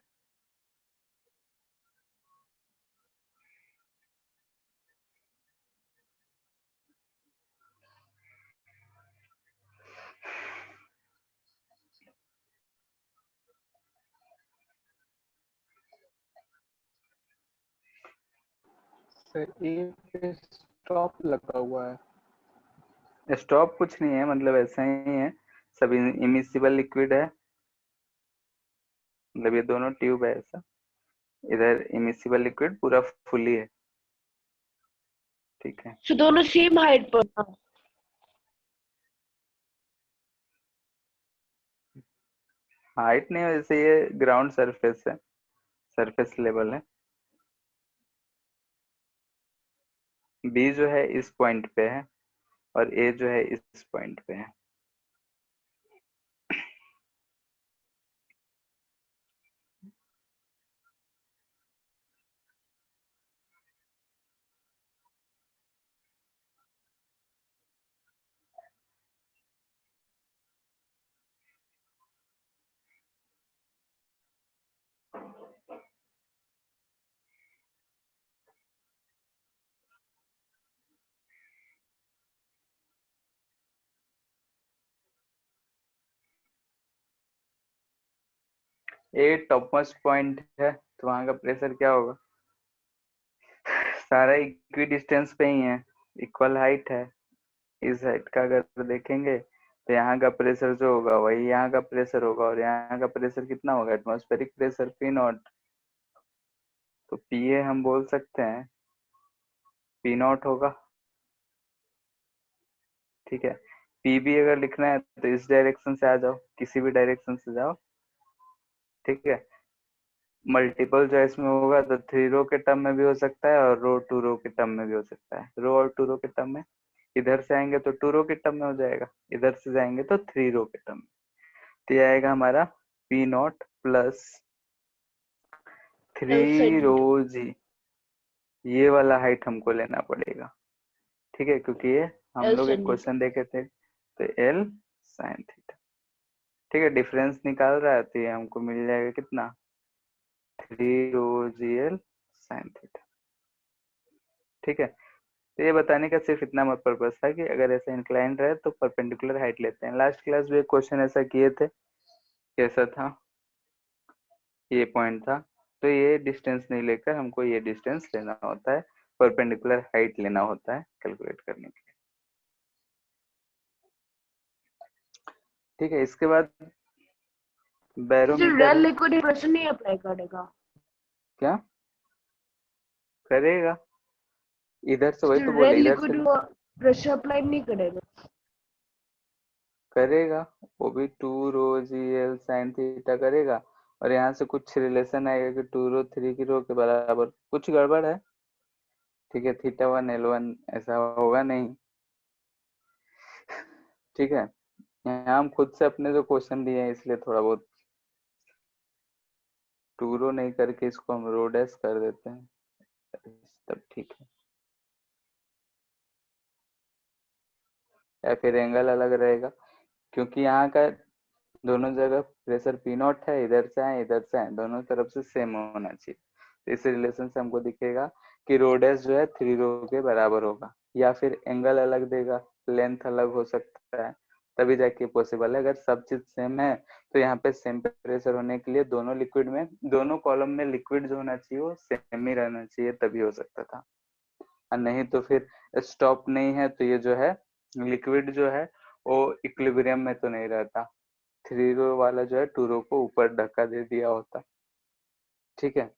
[SPEAKER 1] सर ए पे स्टॉप लगा हुआ है।
[SPEAKER 2] स्टॉप कुछ नहीं है, मतलब ऐसा ही है, सब इमिसिबल लिक्विड है, मतलब ये दोनों ट्यूब है ऐसा, इधर इमिसिबल लिक्विड पूरा फुली है। ठीक है,
[SPEAKER 4] तो दोनों सेम हाइट पर था।
[SPEAKER 2] हाइट नहीं है, जैसे ये ग्राउंड सरफेस है, सरफेस लेवल है। बी जो है इस पॉइंट पे है, और ए जो है इस पॉइंट पे है। ए टॉप मोस्ट पॉइंट है तो वहां का प्रेशर क्या होगा? सारा इक्वी डिस्टेंस पे ही है, इक्वल हाइट है। इस हाइट का अगर देखेंगे तो यहाँ का प्रेशर जो होगा वही यहाँ का प्रेशर होगा, और यहाँ का प्रेशर कितना होगा? Atmospheric pressure P not. तो पी ए हम बोल सकते हैं पी नॉट होगा। ठीक है, पी बी अगर लिखना है तो इस डायरेक्शन से आ जाओ, किसी भी डायरेक्शन से जाओ। ठीक है, मल्टीपल चॉइस में होगा तो 3 रो के टर्म में भी हो सकता है और रो 2 रो के टर्म में भी हो सकता है। रो और 2 रो के टर्म में, इधर से आएंगे तो 2 रो के टर्म में हो जाएगा, इधर से जाएंगे तो 3 रो के टर्म में। तो ये आएगा हमारा पी नॉट प्लस 3 रो जी। ये वाला हाइट हमको लेना पड़ेगा। ठीक है, क्योंकि ये हम लोग एक क्वेश्चन देखे थे तो एल साइन थीटा। ठीक है, डिफरेंस निकाल रहा है तो ये हमको मिल जाएगा कितना? 3 रो जी एल साइन थीटा। ठीक है, तो ये बताने का सिर्फ इतना मत पर्पस था कि अगर ऐसा इंक्लाइंड रहे तो परपेंडिकुलर हाइट लेते हैं। लास्ट क्लास में एक क्वेश्चन ऐसा किए थे, कैसा था? ये पॉइंट था, तो ये डिस्टेंस नहीं लेकर हमको ये डिस्टेंस लेना होता है, परपेंडिकुलर हाइट लेना होता है कैलकुलेट करने के लिए। ठीक है, इसके बाद बैरोमीटर
[SPEAKER 4] रेल लिक्विड प्रेशर नहीं अप्लाई करेगा
[SPEAKER 2] क्या करेगा? इधर से वही तो
[SPEAKER 4] रेल
[SPEAKER 2] बोले, इधर
[SPEAKER 4] लिक्विड
[SPEAKER 2] से
[SPEAKER 4] प्रेशर अप्लाई नहीं करेगा।
[SPEAKER 2] करेगा, वो भी 2 रो जी एल साइन थीटा करेगा, और यहाँ से कुछ रिलेशन आएगा कि 2 रो 3 की रो के बराबर। कुछ गड़बड़ है। ठीक है, थीटा 1 L1 ऐसा होगा नहीं। ठीक है, यहाँ हम खुद से अपने जो क्वेश्चन दिए हैं इसलिए थोड़ा बहुत 2 रो नहीं करके इसको हम रो डैश कर देते हैं, तब ठीक है। या फिर एंगल अलग रहेगा, क्योंकि यहाँ का दोनों जगह प्रेशर पी नॉट है, इधर से आए इधर से आए, दोनों तरफ से सेम होना चाहिए। तो इस रिलेशन से हमको दिखेगा कि रो डैश जो है 3 रो के बराबर होगा, या फिर एंगल अलग देगा, लेंथ अलग हो सकता है, तभी जाके पॉसिबल है। अगर सब चीज सेम है तो यहाँ पे सेम प्रेशर होने के लिए दोनों लिक्विड में, दोनों कॉलम में लिक्विड जो होना चाहिए वो सेम ही रहना चाहिए, तभी हो सकता था। और नहीं तो फिर स्टॉप नहीं है तो ये जो है लिक्विड जो है वो इक्विलिब्रियम में तो नहीं रहता, 3 रो वाला जो है 2 रो को ऊपर धक्का दे दिया होता। ठीक है,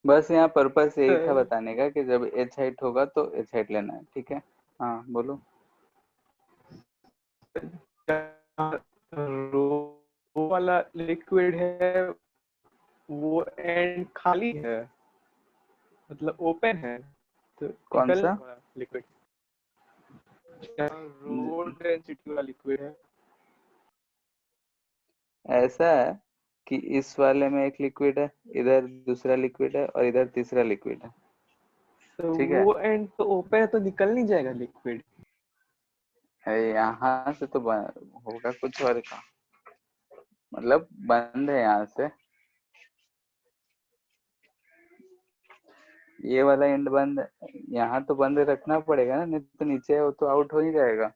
[SPEAKER 2] बस यहाँ पर्पस यही था बताने का कि जब एच हाइट होगा तो एच हाइट लेना है। ठीक है, हाँ बोलो।
[SPEAKER 1] रो वाला लिक्विड है वो एंड खाली है, मतलब ओपन है, तो
[SPEAKER 2] कौन सा?
[SPEAKER 1] लिक्विड रो डेंसिटी वाला लिक्विड है।
[SPEAKER 2] ऐसा है कि इस वाले में एक लिक्विड है, इधर दूसरा लिक्विड है और इधर तीसरा लिक्विड है।
[SPEAKER 1] तो
[SPEAKER 2] ठीक है,
[SPEAKER 1] वो एंड तो ओपन है तो निकल नहीं जाएगा लिक्विड।
[SPEAKER 2] यहाँ से तो होगा कुछ और का, मतलब बंद है यहाँ से, ये वाला एंड बंद है, यहाँ तो बंद रखना पड़ेगा ना, नहीं तो नीचे वो तो आउट हो ही जाएगा।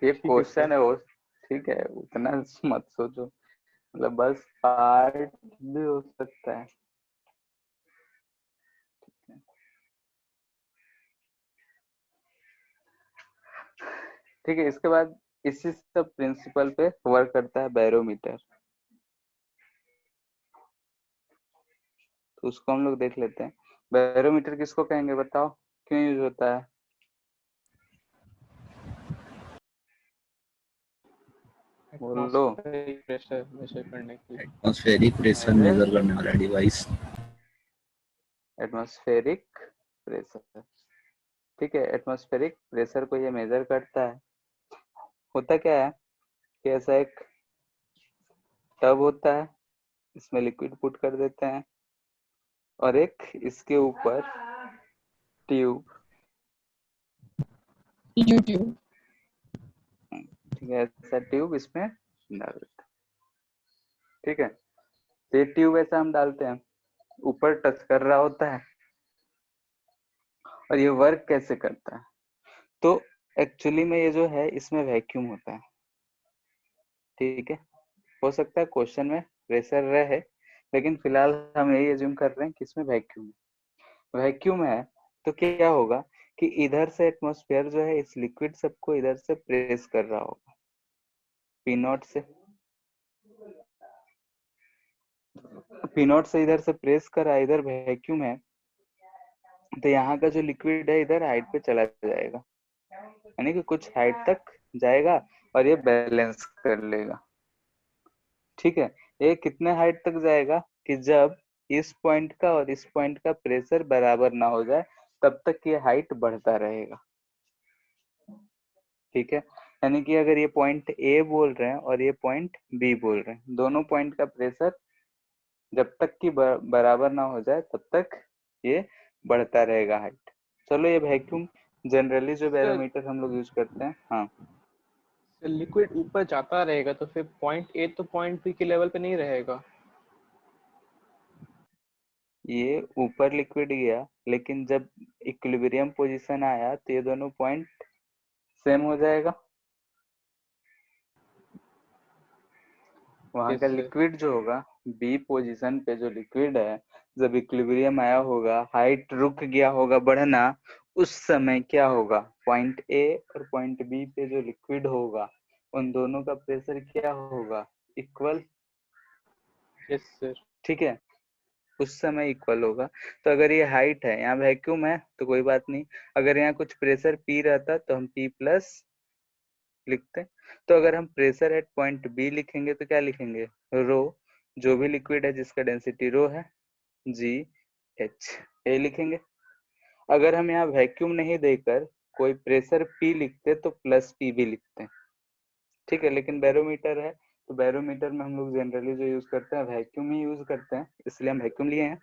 [SPEAKER 2] ये क्वेश्चन है वो, ठीक है, उतना मत सोचो, मतलब बस पार्ट भी हो सकता है। ठीक है, इसके बाद इसी सब प्रिंसिपल पे वर्क करता है बैरोमीटर, तो उसको हम लोग देख लेते हैं। बैरोमीटर किसको कहेंगे बताओ, क्यों यूज होता है? बोलो।
[SPEAKER 1] एटमॉस्फेरिक प्रेशर मेजर करने के लिए।
[SPEAKER 5] एटमॉस्फेरिक प्रेशर
[SPEAKER 2] मेजर
[SPEAKER 5] मेजर करने वाला डिवाइस।
[SPEAKER 2] एटमॉस्फेरिक प्रेशर, ठीक है। एटमॉस्फेरिक प्रेशर को ये मेजर करता है। होता क्या है कि ऐसा एक टब होता है, इसमें लिक्विड पुट कर देते हैं और एक इसके ऊपर ट्यूब,
[SPEAKER 3] यूट्यूब।
[SPEAKER 2] ठीक है, ऐसा ट्यूब इसमें डाल देते हैं, ठीक है। तो ये ट्यूब ऐसा हम डालते हैं, ऊपर टच कर रहा होता है। और ये वर्क कैसे करता है, तो एक्चुअली में ये जो है इसमें वैक्यूम होता है, ठीक है। हो सकता है क्वेश्चन में प्रेशर रहे, लेकिन फिलहाल हम यही एज्यूम कर रहे हैं कि इसमें वैक्यूम है। तो क्या होगा कि इधर से एटमॉस्फेयर जो है इस लिक्विड सबको इधर से प्रेस कर रहा होगा, P0 से, P0 से इधर से प्रेस कर रहा है, इधर वैक्यूम है, तो यहाँ का जो लिक्विड है इधर हाइट पे चला जाएगा, यानी कि कुछ हाइट तक जाएगा और ये बैलेंस कर लेगा, ठीक है। ये कितने हाइट तक जाएगा कि जब इस पॉइंट का और इस पॉइंट का प्रेशर बराबर ना हो जाए, तब तक ये हाइट बढ़ता रहेगा, ठीक है। यानी कि अगर ये पॉइंट ए बोल रहे हैं और ये पॉइंट बी बोल रहे हैं, दोनों पॉइंट का प्रेशर जब तक कि बराबर ना हो जाए तब तक ये बढ़ता रहेगा हाइट। चलो, ये वैक्यूम जनरली जो बैरोमीटर हम लोग यूज करते हैं, हाँ।
[SPEAKER 1] लिक्विड ऊपर जाता रहेगा तो फिर पॉइंट ए तो पॉइंट बी के लेवल पे नहीं रहेगा।
[SPEAKER 2] ये ऊपर लिक्विड गया, लेकिन जब इक्विलिब्रियम पोजीशन आया तो ये दोनों पॉइंट सेम हो जाएगा। वहां का
[SPEAKER 1] इससे
[SPEAKER 2] लिक्विड जो होगा, बी पोजीशन पे जो लिक्विड है, जब इक्विलिब्रियम आया होगा, हाइट रुक गया होगा बढ़ना, उस समय क्या होगा, पॉइंट ए और पॉइंट बी पे जो लिक्विड होगा उन दोनों का प्रेशर क्या होगा, इक्वल,
[SPEAKER 1] यस सर।
[SPEAKER 2] ठीक है, उस समय इक्वल होगा। तो अगर ये हाइट है, यहाँ वैक्यूम है तो कोई बात नहीं, अगर यहाँ कुछ प्रेशर पी रहता तो हम पी प्लस लिखते हैं। तो अगर हम प्रेशर एट पॉइंट बी लिखेंगे तो क्या लिखेंगे, रो, जो भी लिक्विड है जिसका डेंसिटी रो है, जी एच, ए लिखेंगे। अगर हम यहाँ वैक्यूम नहीं देकर कोई प्रेशर पी लिखते तो प्लस पी भी लिखते हैं, ठीक है। लेकिन बैरोमीटर है तो बैरोमीटर में हम लोग जनरली जो यूज करते हैं वैक्यूम ही यूज करते हैं, इसलिए हम वैक्यूम लिए हैं।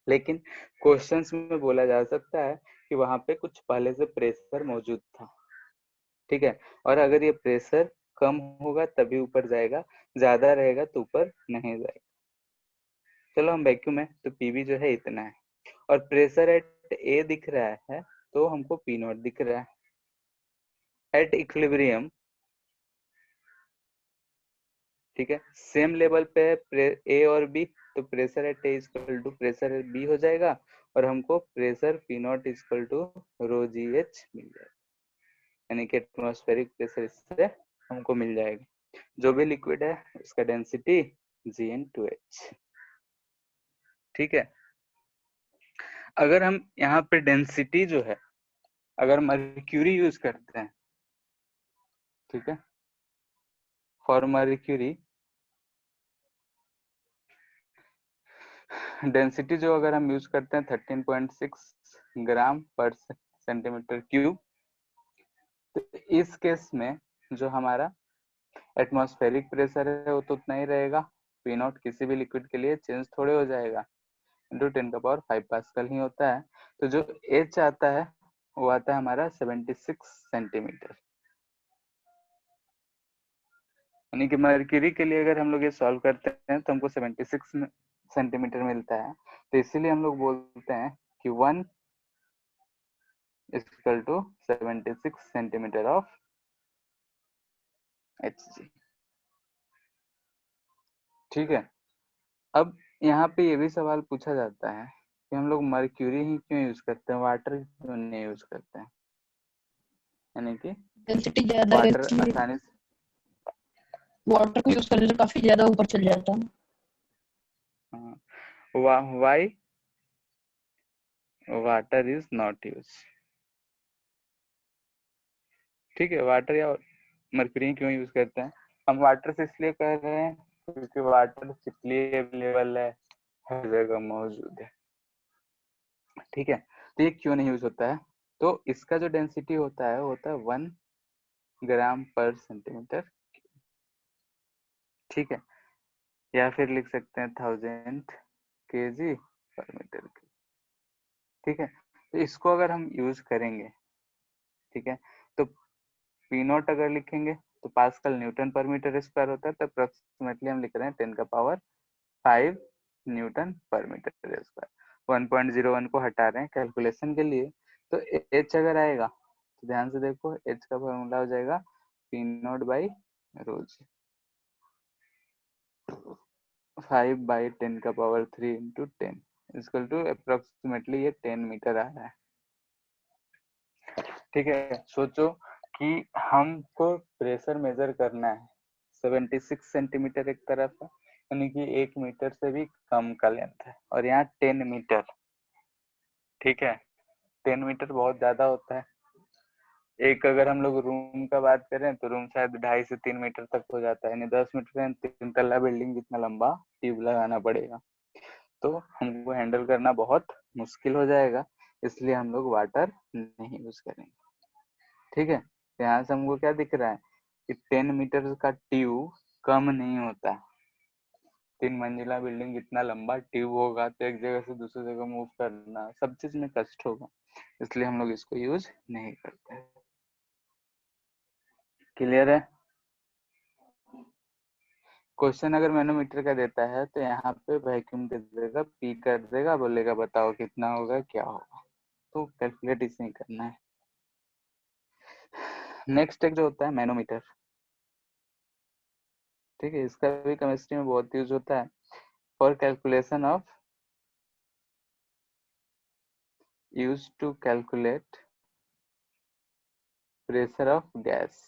[SPEAKER 2] लेकिन क्वेश्चंस में बोला जा सकता है कि वहां पे कुछ पहले से प्रेशर मौजूद था, ठीक है। और अगर ये प्रेशर कम होगा तभी ऊपर जाएगा, ज्यादा रहेगा तो ऊपर नहीं जाएगा। चलो, हम वैक्यूम है तो पीवी जो है इतना है, और प्रेशर एट ए दिख रहा है तो हमको पी नॉट दिख रहा है एट इक्विलिब्रियम, ठीक है। सेम लेवल पे है ए और बी, तो pressure at A equal to pressure at B हो जाएगा, और हमको pressure P naught equal to rho G H मिल जाएगा, यानी कि एटमॉस्फेरिक प्रेशर इससे हमको मिल जाएगा। जो भी लिक्विड है उसका डेंसिटी Gn2h, ठीक है। अगर हम यहाँ पे डेंसिटी जो है, अगर मर्क्यूरी यूज करते हैं, ठीक है, फॉर मर्क्यूरी डेंसिटी जो अगर हम यूज करते हैं 13.6 ग्राम पर सेंटीमीटर क्यूब, तो इस केस में जो हमारा एटमॉस्फेरिक प्रेशर है वो तो उतना ही रहेगा, पी नॉट किसी भी लिक्विड के लिए चेंज थोड़े हो जाएगा, इंटू 10⁵ पास्कल ही होता है। तो जो एच आता है वो आता है हमारा 76 सेंटीमीटर, यानी कि मर्क्यूरी के लिए अगर हम लोग ये सॉल्व करते हैं तो हमको 76 सेंटीमीटर मिलता है। तो इसीलिए हम लोग बोलते हैं कि 1 equal to 76 centimetre of Hg, ठीक है। अब यहाँ पे ये भी सवाल पूछा जाता है कि हम लोग मर्क्यूरी ही क्यों यूज करते हैं, वाटर क्यों नहीं यूज करते हैं, यानी कि
[SPEAKER 3] डेंसिटी ज्यादा है
[SPEAKER 2] वाटर
[SPEAKER 3] इसलिए
[SPEAKER 2] आसानी से,
[SPEAKER 3] वाटर को यूज करने से काफी ज्यादा ऊपर चल जाता है।
[SPEAKER 2] Y water is not use, ठीक है। वाटर या मर्क्यूरी क्यों यूज करते हैं, हम वाटर से इसलिए कह रहे हैं क्योंकि वाटर चिपली अवेलेबल है, हर जगह मौजूद है। ठीक है, तो ये क्यों नहीं यूज होता है? तो इसका जो डेंसिटी होता है वो होता है 1 ग्राम पर सेंटीमीटर। ठीक है, या फिर लिख सकते हैं 1000 kg पर मीटर। ठीक है, तो इसको अगर हम यूज करेंगे, ठीक है, तो पी नॉट अगर लिखेंगे तो पास्कल न्यूटन पर मीटर स्क्वायर होता है, तो अप्रोक्सीमेटली हम लिख रहे हैं 10⁵ न्यूटन पर मीटर स्क्वायर। 1.01 को हटा रहे हैं कैलकुलेशन के लिए, तो एच अगर आएगा तो ध्यान से देखो, एच का फॉर्मूला हो जाएगा P naught by rho G, 5/10⁻³ into 10 equal to approximately ये 10 मीटर आ रहा है। ठीक है, सोचो कि हमको प्रेशर मेजर करना है, 76 सेंटीमीटर एक तरफ है, यानी कि 1 मीटर से भी कम का लेंथ है, और यहाँ 10 मीटर। ठीक है, 10 मीटर बहुत ज्यादा होता है। एक अगर हम लोग रूम का बात करें तो रूम शायद 2.5 से 3 मीटर तक हो जाता है, यानी 10 मीटर है, 3 तल्ला बिल्डिंग जितना लंबा ट्यूब लगाना पड़ेगा, तो हमको हैंडल करना बहुत मुश्किल हो जाएगा, इसलिए हम लोग वाटर नहीं यूज करेंगे। ठीक है, यहाँ से हमको क्या दिख रहा है कि 10 मीटर का ट्यूब कम नहीं होता। 3 मंजिला बिल्डिंग इतना लंबा ट्यूब होगा तो एक जगह से दूसरी जगह मूव करना सब चीज में कष्ट होगा, इसलिए हम लोग इसको यूज नहीं करते। क्लियर है? क्वेश्चन अगर मैनोमीटर का देता है तो यहाँ पे वैक्यूम दे देगा, पी कर देगा, बोलेगा बताओ कितना होगा क्या होगा, तो कैलकुलेट इसे ही करना है। नेक्स्ट एक जो होता है मैनोमीटर। ठीक है, इसका भी केमिस्ट्री में बहुत यूज होता है for calculation of, use to calculate pressure of gas.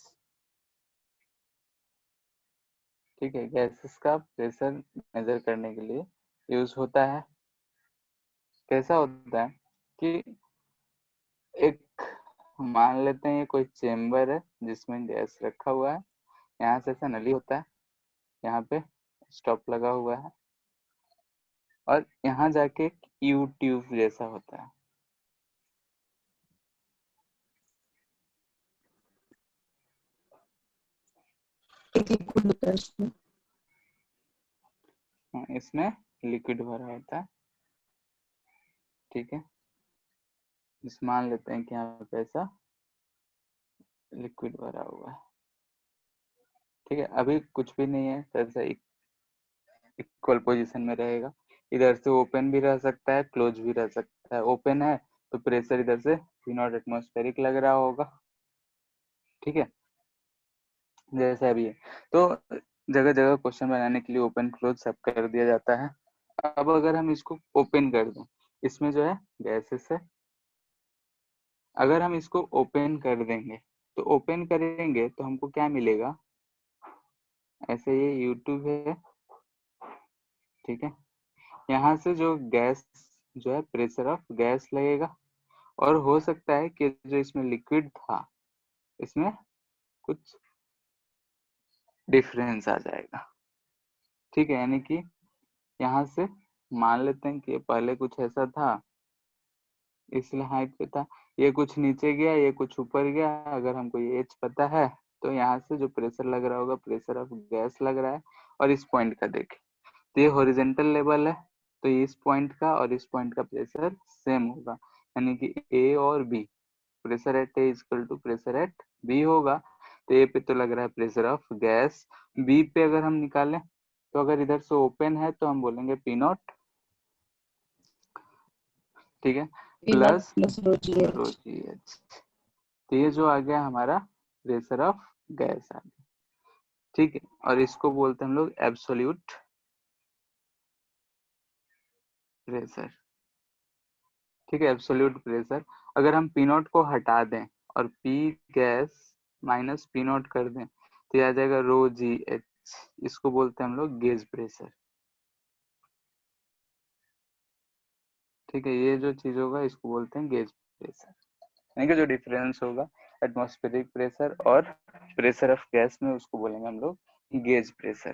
[SPEAKER 2] ठीक है, गैसेस का प्रेशर मेजर करने के लिए यूज होता है। कैसा होता है कि एक मान लेते हैं ये कोई चेम्बर है जिसमें गैस रखा हुआ है, यहाँ से ऐसा नली होता है, यहाँ पे स्टॉप लगा हुआ है, और यहाँ जाके एक यू ट्यूब जैसा होता है।
[SPEAKER 3] एक लिक्विड होता है इसमें।
[SPEAKER 2] इसमें लिक्विड भरा होता है। ठीक है, इस मान लेते हैं कि यहाँ पे ऐसा लिक्विड भरा हुआ है। ठीक है, अभी कुछ भी नहीं है, तो ऐसा इक्वल पोजीशन में रहेगा। इधर से ओपन भी रह सकता है, क्लोज भी रह सकता है। ओपन है तो प्रेशर इधर से P0 एटमॉस्फेरिक लग रहा होगा। ठीक है, जैसा अभी है, तो जगह जगह क्वेश्चन बनाने के लिए ओपन क्लोज सब कर दिया जाता है। अब अगर हम इसको ओपन कर दें, इसमें जो है गैसेस है, अगर हम इसको ओपन कर देंगे तो ओपन करेंगे तो हमको क्या मिलेगा, ऐसे ये यूट्यूब है। ठीक है, यहाँ से जो गैस जो है प्रेशर ऑफ गैस लगेगा, और हो सकता है कि जो इसमें लिक्विड था इसमें कुछ डिफरेंस आ जाएगा। ठीक है, यानी कि यहाँ से मान लेते हैं कि पहले कुछ ऐसा था, इसलिए हाइट पे था, ये कुछ नीचे गया, ये कुछ ऊपर गया। अगर हमको ये एच पता है तो यहाँ से जो प्रेशर लग रहा होगा प्रेशर ऑफ गैस लग रहा है, और इस पॉइंट का देखें तो ये हॉरिजॉन्टल लेवल है, तो इस पॉइंट का और इस पॉइंट का प्रेशर सेम होगा, यानी कि ए और B, pressure at A equal to pressure at B होगा। तो ए पे तो लग रहा है प्रेशर ऑफ गैस, बी पे अगर हम निकालें तो अगर इधर से ओपन है तो हम बोलेंगे पी नॉट। ठीक है, प्लस
[SPEAKER 3] प्लस रो जी
[SPEAKER 2] रो
[SPEAKER 3] एच।
[SPEAKER 2] जी एच, तो ये जो आ गया हमारा प्रेशर ऑफ गैस आ गया। ठीक है, और इसको बोलते हैं हम लोग एब्सोल्यूट प्रेशर। ठीक है, एब्सोल्यूट प्रेशर। अगर हम पी नॉट को हटा दें और P gas minus P not कर दें तो ये आ जाएगा रो जी एच, इसको बोलते हैं हम लोग गेज प्रेशर। ठीक है, ये जो चीज होगा इसको बोलते हैं गेज प्रेशर, यानी कि जो डिफरेंस होगा एटमॉस्फेरिक प्रेशर और प्रेशर ऑफ गैस में उसको बोलेंगे हम लोग गेज प्रेशर।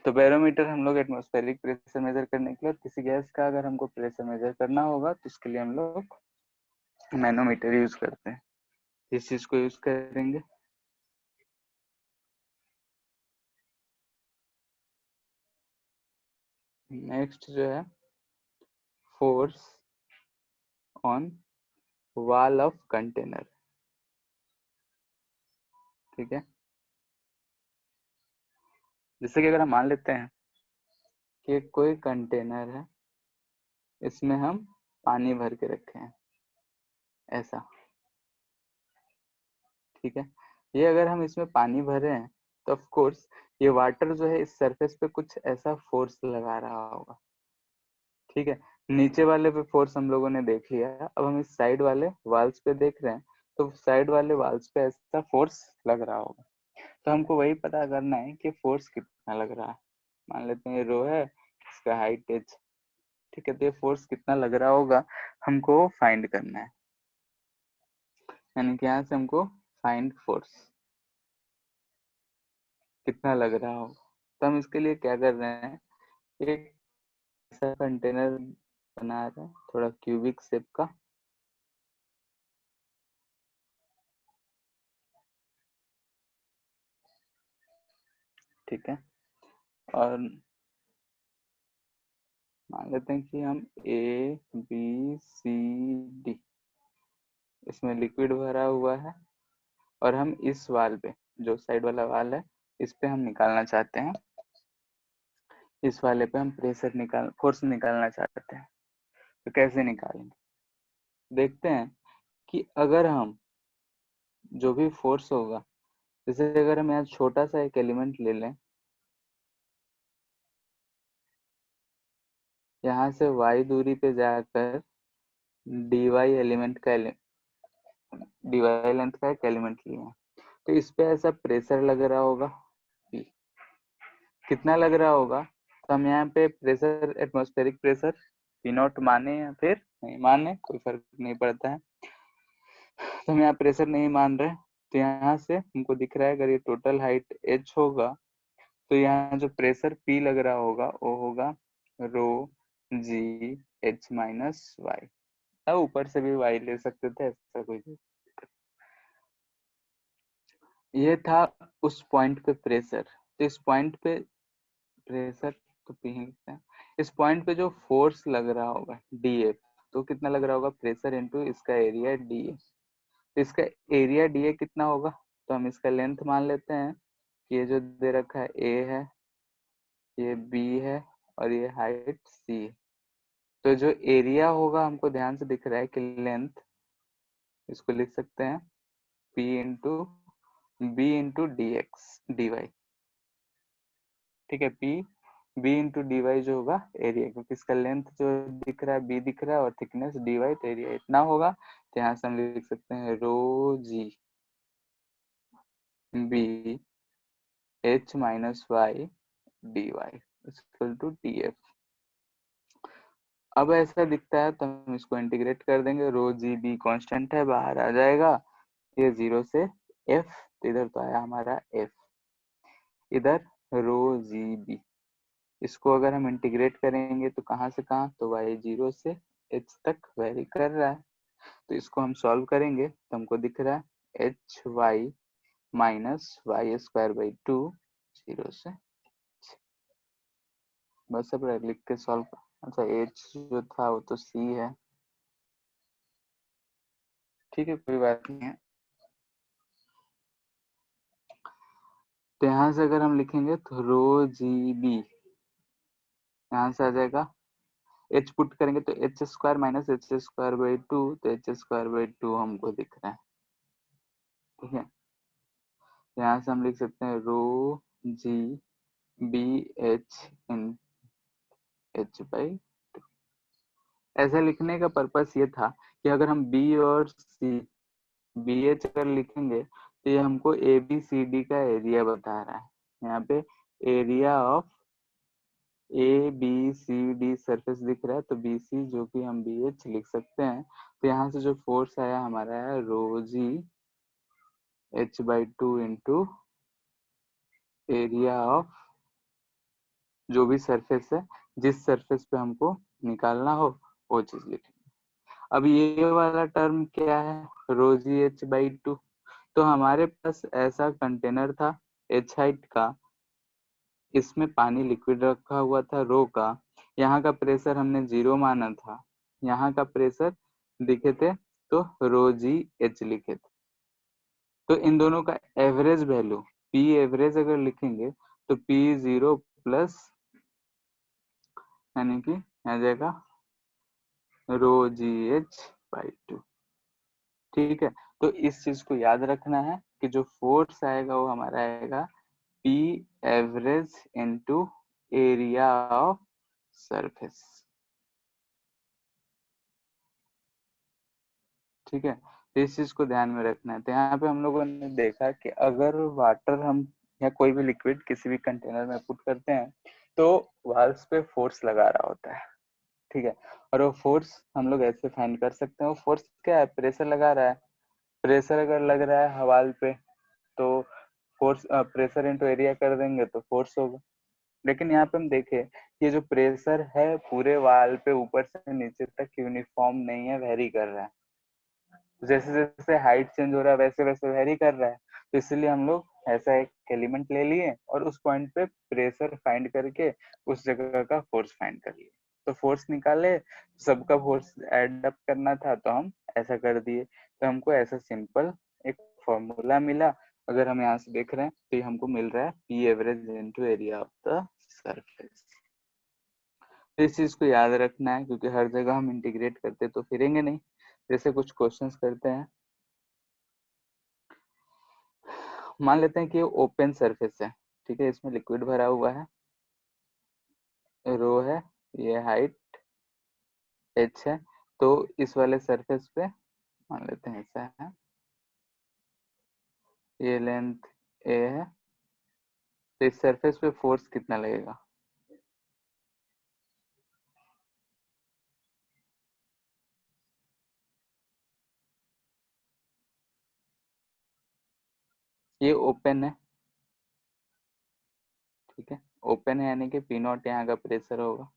[SPEAKER 2] तो बैरोमीटर हम लोग एटमॉस्फेरिक प्रेशर मेजर करने के लिए, और किसी गैस का अगर हमको प्रेशर मेजर करना होगा तो उसके लिए हम लोग मैनोमीटर यूज करते हैं। इस चीज को यूज करेंगे। नेक्स्ट जो है force on wall of container. ठीक है, जैसे कि अगर हम मान लेते हैं कि कोई कंटेनर है, इसमें हम पानी भर के रखे हैं ऐसा। ठीक है, ये अगर हम इसमें पानी भरे हैं तो ऑफ कोर्स ये वाटर जो है इस सरफेस पे कुछ ऐसा फोर्स लगा रहा होगा। ठीक है, नीचे वाले पे फोर्स हम लोगों ने देख लिया है, अब हम इस साइड वाले वाल्स पे देख रहे हैं, तो साइड वाले वाल्स पे ऐसा फोर्स लग रहा होगा। तो हमको वही पता करना है कि फोर्स कितना लग रहा है। मान लेते हैं रो है, इसका हाइट एच। ठीक है, तो ये फोर्स कितना लग रहा होगा हमको फाइंड करना है, यानी कि यहाँ से हमको फाइंड फोर्स कितना लग रहा होगा। तो हम इसके लिए क्या कर रहे हैं, एक ऐसा कंटेनर बना रहे हैं थोड़ा क्यूबिक शेप का। ठीक है, और मान लेते हैं कि हम ए बी सी डी इसमें लिक्विड भरा हुआ है, और हम इस वाल पे, जो साइड वाला वाल है, इस पे हम निकालना चाहते हैं, इस वाले पे हम फोर्स निकालना चाहते हैं। तो कैसे निकालेंगे, देखते हैं कि अगर हम जो भी फोर्स होगा, जैसे अगर हम यहाँ छोटा सा एक एलिमेंट ले लें, यहाँ से y दूरी पे जाकर dy एलिमेंट का dy लेंथ का एक एलिमेंट लिया, तो इस पे ऐसा प्रेशर लग रहा होगा P। कितना लग रहा होगा, तो हम यहाँ पे pressure, atmospheric pressure P not माने या फिर नहीं माने, कोई फर्क नहीं पड़ता है। तो हम यहाँ प्रेशर नहीं मान रहे, तो यहाँ से हमको दिख रहा है अगर ये टोटल हाइट h होगा, तो यहाँ जो प्रेशर P लग रहा होगा वो होगा रो जी एच माइनस वाई। अब ऊपर से भी y ले सकते थे, ऐसा कोई नहीं। ये था उस पॉइंट पे प्रेशर, तो इस पॉइंट पे प्रेशर तो P ही लिखते हैं। इस पॉइंट पे जो फोर्स लग रहा होगा dF, तो कितना लग रहा होगा, प्रेशर इनटू इसका एरिया dA। तो इसका एरिया dA कितना होगा, तो हम इसका लेंथ मान लेते हैं कि ये जो दे रखा है A है, ये B है, और ये हाइट C है। तो जो एरिया होगा हमको ध्यान से दिख रहा है कि लेंथ, इसको लिख सकते हैं P into B into D Y. ठीक है, P B into D Y जो होगा एरिया, क्योंकि इसका लेंथ जो दिख रहा है B दिख रहा है, और थिकनेस डी वाई, तो एरिया इतना होगा। तो यहाँ से हम लिख सकते हैं rho G B H minus Y D Y equal to D F. अब ऐसा दिखता है तो हम इसको इंटीग्रेट कर देंगे, रो जी बी कॉन्स्टेंट है, बाहर आ जाएगा, ये 0 से f, तो इधर तो आया हमारा f, इधर रो जी बी। इसको अगर हम इंटीग्रेट करेंगे तो कहाँ से कहाँ, तो y 0 से h तक वेरी कर रहा है, तो इसको हम सॉल्व करेंगे तो हमको दिख रहा है H Y minus Y square by 2 0 से, बस अब लिख के सॉल्व। अच्छा, h जो था वो तो c है, ठीक है, कोई बात नहीं है। तो यहाँ से अगर हम लिखेंगे तो रो जी बी, यहाँ से आ जाएगा h पुट करेंगे तो H square minus H square by 2, तो एच स्क्वायर बाई 2 हमको दिख रहा है। ठीक है, यहाँ से हम लिख सकते हैं rho G B H in H by. ऐसा लिखने का पर्पस ये था कि अगर हम b और c, बी एच अगर लिखेंगे तो ये हमको ए बी सी डी का एरिया बता रहा है। यहाँ पे area of A B C D surface दिख रहा है, तो बी सी जो कि हम बी एच लिख सकते हैं। तो यहाँ से जो फोर्स आया हमारा है रो जी h/2 इंटू एरिया ऑफ जो भी सरफेस है, जिस सरफेस पे हमको निकालना हो वो चीज लिखेंगे। अब ये वाला टर्म क्या है, रो जी h/2। तो हमारे पास ऐसा कंटेनर था h हाइट का, इसमें पानी लिक्विड रखा हुआ था रो का, यहाँ का प्रेशर हमने 0 माना था, यहाँ का प्रेशर दिखे थे तो रो जी एच लिखे थे। तो इन दोनों का एवरेज वैल्यू पी एवरेज अगर लिखेंगे तो P0 प्लस यानी कि आ जाएगा रो जी h/2। ठीक है, तो इस चीज को याद रखना है कि जो फोर्स आएगा वो हमारा आएगा P average into area of surface. ठीक है, तो इस चीज को ध्यान में रखना है। तो यहाँ पे हम लोगों ने देखा कि अगर वाटर हम या कोई भी लिक्विड किसी भी कंटेनर में पुट करते हैं तो वाल्स पे फोर्स लगा रहा होता है। ठीक है, और वो फोर्स हम लोग ऐसे फाइंड कर सकते हैं। वो फोर्स क्या है, प्रेशर लगा रहा है। प्रेशर अगर लग रहा है हवाल पे तो फोर्स प्रेशर इंटू एरिया कर देंगे तो फोर्स होगा। लेकिन यहाँ पे हम देखें ये जो प्रेशर है पूरे वाल पे ऊपर से नीचे तक यूनिफॉर्म नहीं है, वेरी कर रहा है। जैसे जैसे हाइट चेंज हो रहा है वैसे वैसे वेरी कर रहा है। तो इसलिए हम लोग ऐसा एक एलिमेंट ले लिए और उस पॉइंट पे प्रेशर फाइंड करके उस जगह का फोर्स फाइंड कर लिए। तो फोर्स निकाले, सबका फोर्स ऐड अप करना था तो हम ऐसा कर दिए। तो हमको ऐसा सिंपल एक फॉर्मूला मिला। अगर हम यहाँ से देख रहे हैं तो ये हमको मिल रहा है P average into area of the surface. इस चीज को याद रखना है क्योंकि हर जगह हम इंटीग्रेट करते तो फिरेंगे नहीं। जैसे कुछ क्वेश्चंस करते हैं, मान लेते हैं कि ये ओपन सरफेस है। ठीक है, इसमें लिक्विड भरा हुआ है, रो है, ये हाइट h है। तो इस वाले सरफेस पे मान लेते हैं ऐसा है, ये लेंथ a है। तो इस सरफेस पे फोर्स कितना लगेगा, ये ओपन है। ठीक है, ओपन है यानी कि P0 यहाँ का प्रेशर होगा।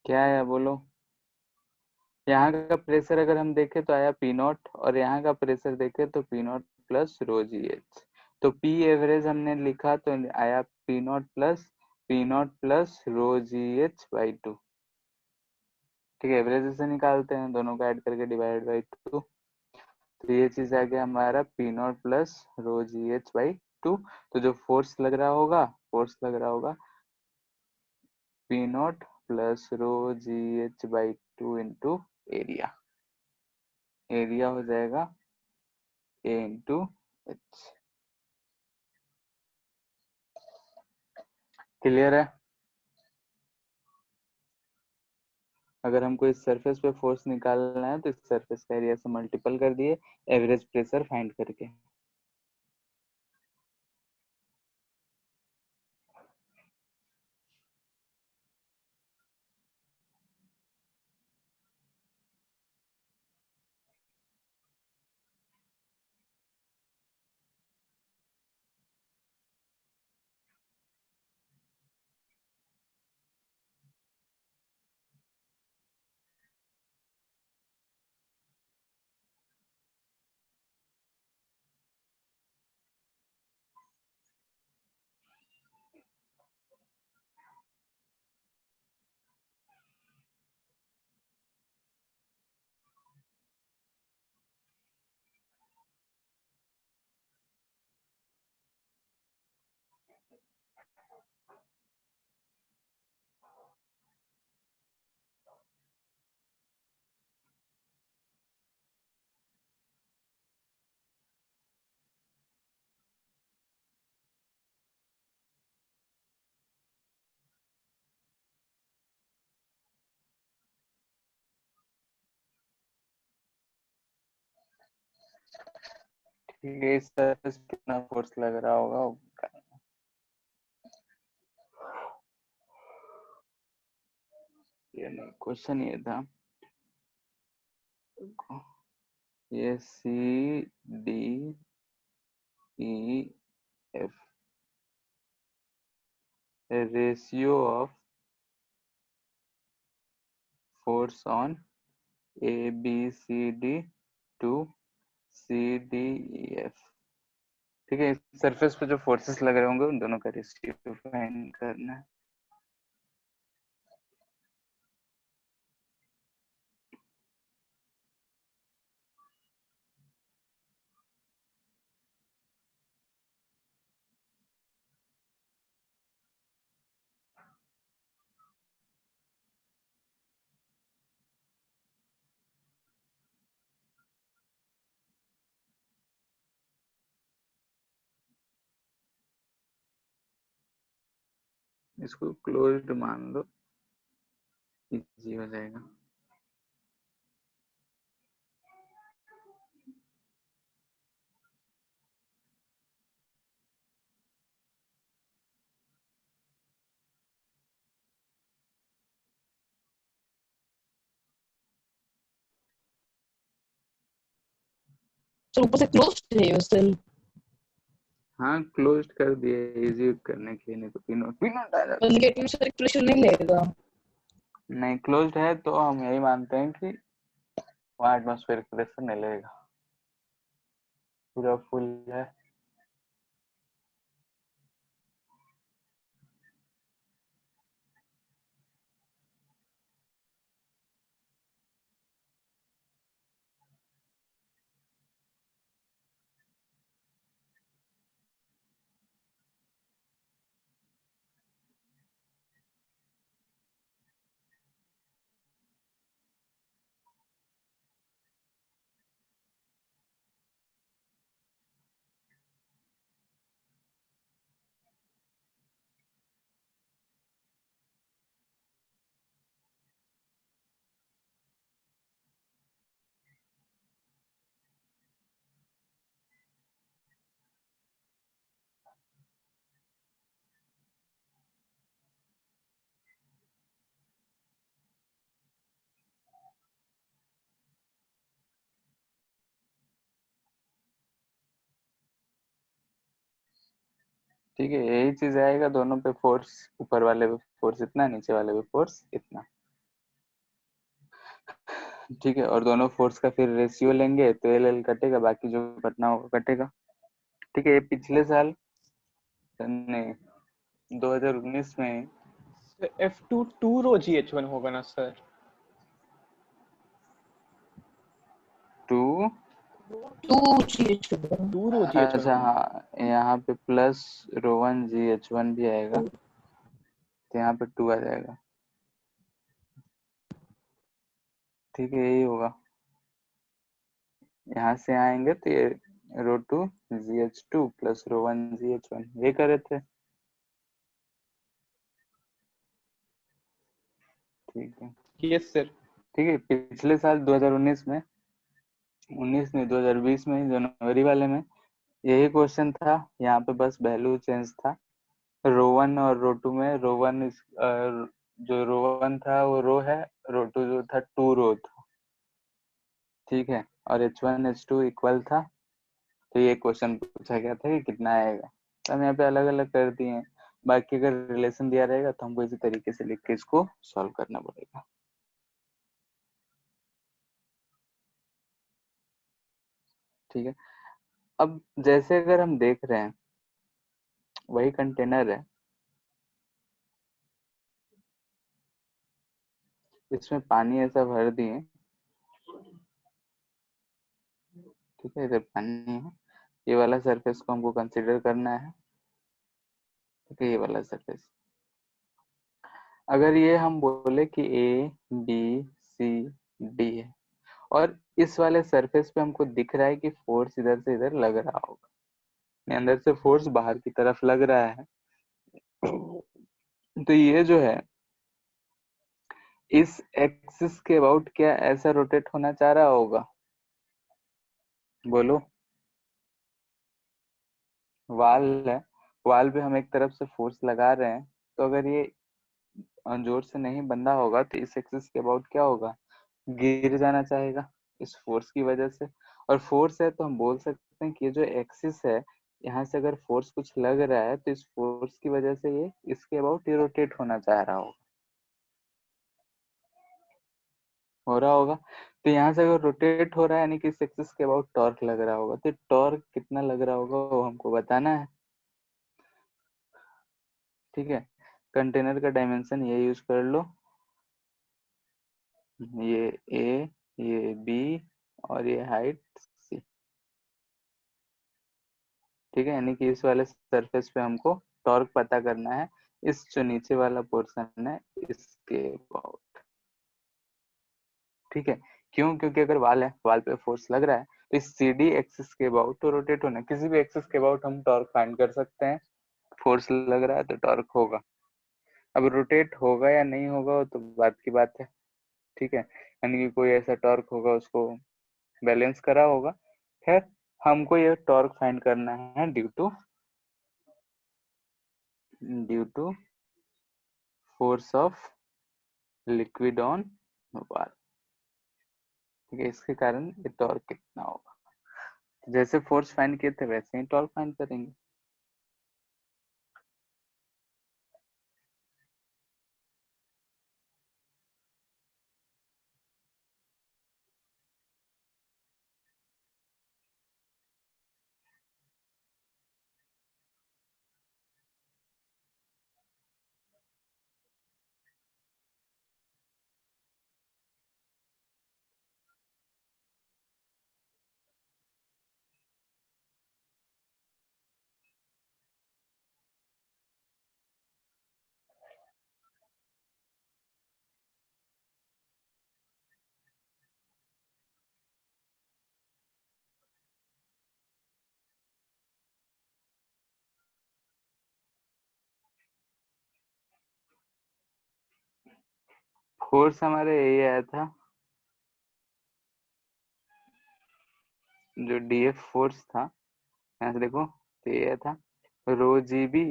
[SPEAKER 2] क्या है बोलो, यहाँ का प्रेशर अगर हम देखें तो आया P0 और यहाँ का प्रेशर देखें तो P0 प्लस रो जी एच। तो P एवरेज हमने लिखा तो आया P0 प्लस रो जी h/2। ठीक है, एवरेज से निकालते हैं, दोनों को ऐड करके डिवाइड बाई 2। तो ये चीज आ गया हमारा P0 प्लस रो जी h/2। तो जो फोर्स लग रहा होगा P0 प्लस रो जी h/2 इंटू एरिया। एरिया हो जाएगा A इंटू एच। क्लियर है। अगर हमको इस सरफेस पे फोर्स निकालना है तो इस सरफेस का एरिया से मल्टीपल कर दिए एवरेज प्रेशर फाइंड करके। ठीक है, इस सरफेस पे कितना फोर्स लग रहा होगा वो निकालना। ये नहीं, क्वेश्चन ये था, ये C D E F ratio of force on A B C D to C D E F. ठीक है, सरफेस पे जो फोर्सेस लग रहे होंगे उन दोनों का रेशियो फाइंड करना है। इसको क्लोज्ड मान लो, इजी हो जाएगा।
[SPEAKER 3] तो ऊपर से क्लोज है ये सेल।
[SPEAKER 2] हाँ, क्लोज्ड कर दिए इजी करने के लिए, नहीं तो पिन पिन आ जाता।
[SPEAKER 3] मतलब एटमॉस्फेरिक प्रेशर नहीं लेगा।
[SPEAKER 2] नहीं, क्लोज्ड है तो हम यही मानते हैं कि वहाँ एटमॉस्फेरिक प्रेशर नहीं लगेगा, पूरा फुल है। ठीक है, यही चीज आएगा दोनों पे फोर्स, ऊपर वाले पे फोर्स इतना, नीचे वाले पे फोर्स इतना। ठीक है, और दोनों फोर्स का फिर रेशियो लेंगे तो एल एल कटेगा, बाकी जो कटना होगा कटेगा। ठीक है, ये पिछले साल नहीं 2019 में
[SPEAKER 1] F2 2 रो GH1 होगा ना सर?
[SPEAKER 2] 2
[SPEAKER 1] 2 रो GH1
[SPEAKER 2] अच्छा हाँ, यहाँ पे प्लस रो 1 GH1 भी आएगा, तो यहाँ पे 2 आ जाएगा। ठीक है, यही होगा। यहाँ से आएंगे तो ये रो 2 GH2 प्लस रो 1 GH1 ये करे थे। ठीक है,
[SPEAKER 1] यस सर।
[SPEAKER 2] ठीक है, पिछले साल 2019 में 2020 में जनवरी वाले में यही क्वेश्चन था। यहाँ पे बस वैल्यू चेंज था, रो 1 और रो 2 में। रो 1 जो रो 1 था वो रो है, रो 2 जो था 2 रो था। ठीक है, और H1 H2 इक्वल था, तो ये क्वेश्चन पूछा गया था कि कितना आएगा, तो हम यहाँ पे अलग अलग कर दिए हैं। बाकी अगर रिलेशन दिया रहेगा तो हमको इसी तरीके से लिख के इसको सॉल्व करना पड़ेगा। ठीक है, अब जैसे अगर हम देख रहे हैं वही कंटेनर है, इसमें पानी ऐसा भर दिए। ठीक है, इधर पानी है, ये वाला सरफेस को हमको कंसीडर करना है। ठीक है, ये वाला सरफेस, अगर ये हम बोले कि ए बी सी डी है और इस वाले सरफेस पे हमको दिख रहा है कि फोर्स इधर से इधर लग रहा होगा, अंदर से फोर्स बाहर की तरफ लग रहा है, तो ये जो है इस एक्सिस के अबाउट क्या ऐसा रोटेट होना चाह रहा होगा? बोलो। वाल है, वाल पे हम एक तरफ से फोर्स लगा रहे हैं, तो अगर ये जोर से नहीं बंधा होगा तो इस एक्सिस के अबाउट क्या होगा, गिर जाना चाहेगा इस फोर्स की वजह से। और फोर्स है तो हम बोल सकते हैं कि ये जो एक्सिस है, यहाँ से अगर फोर्स कुछ लग रहा है तो इस फोर्स की वजह से ये इसके अबाउट ये रोटेट होना चाह रहा होगा, हो रहा होगा। तो यहाँ से अगर रोटेट हो रहा है यानी कि इस एक्सिस के अबाउट टॉर्क लग रहा होगा, तो टॉर्क कितना लग रहा होगा वो हमको बताना है। ठीक है, कंटेनर का डायमेंशन ये यूज कर लो, ये ए, ये बी और ये हाइट सी। ठीक है, यानी कि इस वाले सरफेस पे हमको टॉर्क पता करना है, इस जो नीचे वाला पोर्शन है इसके अबाउट। ठीक है, क्यों, क्योंकि अगर वाल है, वाल पे फोर्स लग रहा है, तो इस सी डी एक्सिस के अबाउट तो रोटेट होना, किसी भी एक्सिस के अबाउट हम टॉर्क फाइंड कर सकते हैं। फोर्स लग रहा है तो टॉर्क होगा। अब रोटेट होगा या नहीं होगा वो तो बात की बात है। ठीक है, यानी कि कोई ऐसा टॉर्क होगा उसको बैलेंस करा होगा। खैर, हमको ये टॉर्क फाइंड करना है due to force of liquid on wall. ठीक है, इसके कारण ये टॉर्क कितना होगा, जैसे फोर्स फाइंड किए थे वैसे ही टॉर्क फाइंड करेंगे। फोर्स हमारे यही आया था, जो डीएफ फोर्स था, यहाँ से देखो तो ये था rho G B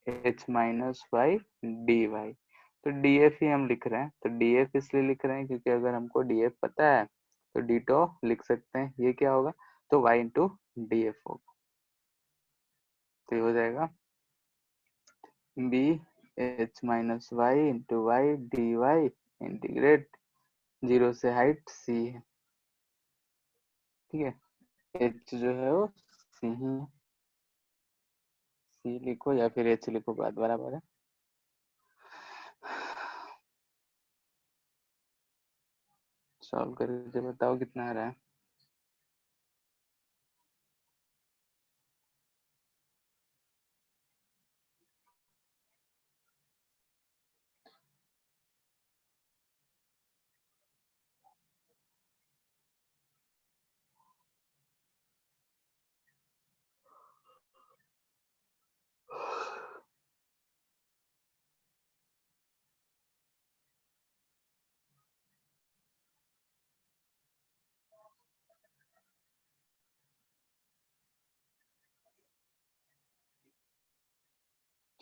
[SPEAKER 2] H minus Y D Y. तो डीएफ ही हम लिख रहे हैं, तो डीएफ इसलिए लिख रहे हैं क्योंकि अगर हमको डीएफ पता है तो डी टो लिख सकते हैं, ये क्या होगा, तो वाई इंटू डीएफ होगा। तो ये हो जाएगा B H minus Y into Y D Y integrate, zero से हाइट सी है। ठीक है, एच जो है वो सी ही है, सी लिखो या फिर एच लिखो, बात बराबर है। सॉल्व करके बताओ कितना आ रहा है।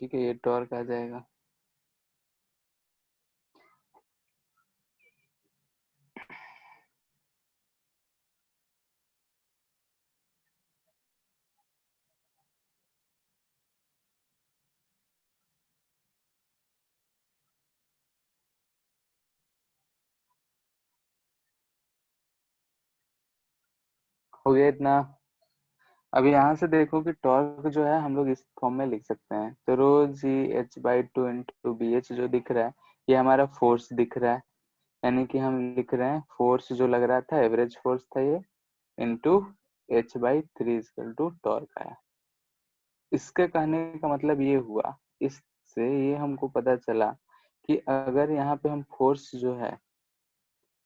[SPEAKER 2] ठीक है, ये टॉर्क आ जाएगा। हो गया इतना। अब यहाँ से देखो कि टॉर्क जो है हम लोग इस फॉर्म में लिख सकते हैं, तो rho G H by two into B H जो दिख रहा है ये हमारा फोर्स दिख रहा है, यानी कि हम लिख रहे हैं फोर्स जो लग रहा था, एवरेज फोर्स था ये, into H by three equal to torque आया। इसके कहने का मतलब ये हुआ, इससे ये हमको पता चला कि अगर यहाँ पे हम फोर्स जो है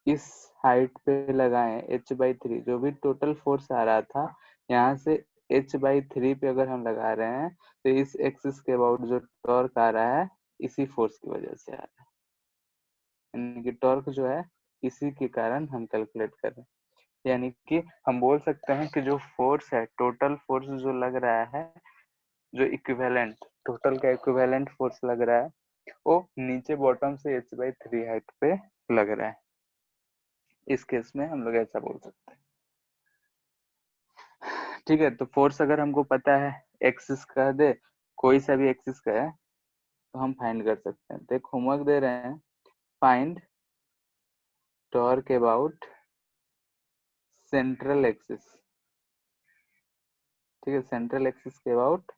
[SPEAKER 2] इस हाइट पे लगाएं एच बाई थ्री, जो भी टोटल फोर्स आ रहा था यहाँ से एच बाई थ्री पे अगर हम लगा रहे हैं तो इस एक्सिस के अबाउट जो टॉर्क आ रहा है इसी फोर्स की वजह से आ रहा है, यानी कि टॉर्क जो है इसी के कारण हम कैलकुलेट कर रहे हैं। यानी कि हम बोल सकते हैं कि जो फोर्स है, टोटल फोर्स जो लग रहा है जो इक्विवेलेंट टोटल का इक्विवेलेंट फोर्स लग रहा है वो नीचे बॉटम से h/3 हाइट पे लग रहा है। इस केस में हम लोग ऐसा बोल सकते हैं। ठीक है, तो फोर्स अगर हमको पता है एक्सिस का दे, कोई सा भी एक्सिस का है तो हम फाइंड कर सकते हैं। तो एक होमवर्क दे रहे हैं, find torque about central axis. ठीक है, सेंट्रल एक्सिस के अबाउट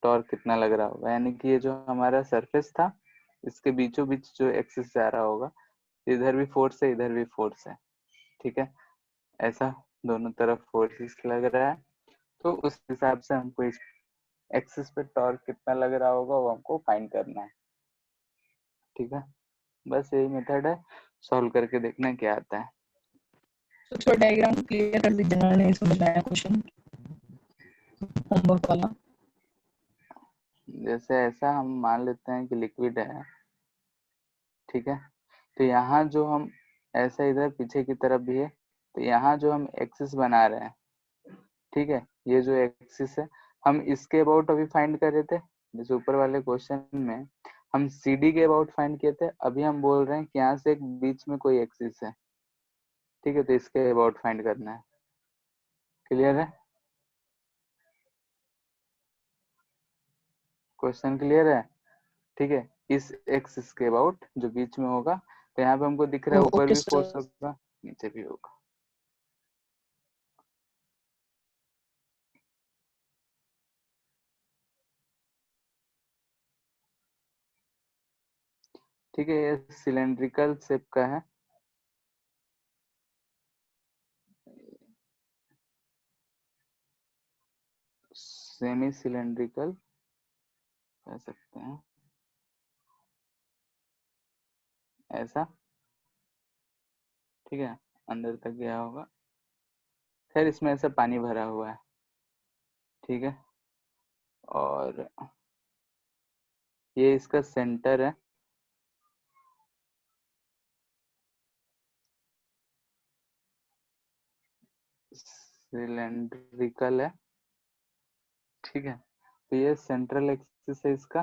[SPEAKER 2] टॉर्क कितना लग रहा होगा, यानी कि ये जो हमारा सरफेस था इसके बीचों बीच जो एक्सिस जा रहा होगा, इधर भी फोर्स है इधर भी फोर्स है। ठीक है, ऐसा दोनों तरफ फोर्सेस लग रहा है, तो उस हिसाब से हमको इस एक्सिस पे टॉर्क कितना लग रहा होगा वो हमको फाइंड करना है। ठीक है, बस यही मेथड है, सॉल्व करके देखना क्या आता है।
[SPEAKER 3] तो थोड़ा डायग्राम क्लियर कर दीजिए ना, नहीं समझ में आया क्वेश्चन होमवर्क वाला।
[SPEAKER 2] जैसे ऐसा हम मान लेते हैं कि लिक्विड है, ठीक है, तो यहाँ जो हम ऐसा इधर पीछे की तरफ भी है, तो यहाँ जो हम एक्सिस बना रहे हैं, ठीक है, ये जो एक्सिस है हम इसके अबाउट अभी फाइंड कर रहे थे। जैसे ऊपर वाले क्वेश्चन में हम CD के अबाउट फाइंड किए थे, अभी हम बोल रहे हैं कि यहाँ से एक बीच में कोई एक्सिस है। ठीक है, तो इसके अबाउट फाइंड करना है। क्लियर है, क्वेश्चन क्लियर है? ठीक है, इस एक्सिस के अबाउट जो बीच में होगा, तो यहाँ पे हमको दिख रहा है ऊपर
[SPEAKER 3] ओके
[SPEAKER 2] भी
[SPEAKER 3] सर।
[SPEAKER 2] फोर्स होगा नीचे भी होगा। ठीक है, ये सिलेंड्रिकल शेप का है, सेमी सिलेंड्रिकल कह सकते हैं, ऐसा। ठीक है, अंदर तक गया होगा, खैर इसमें ऐसा पानी भरा हुआ है। ठीक है, और ये इसका सेंटर है, सिलेंड्रिकल है। ठीक है, तो ये सेंट्रल एक्सिस है इसका,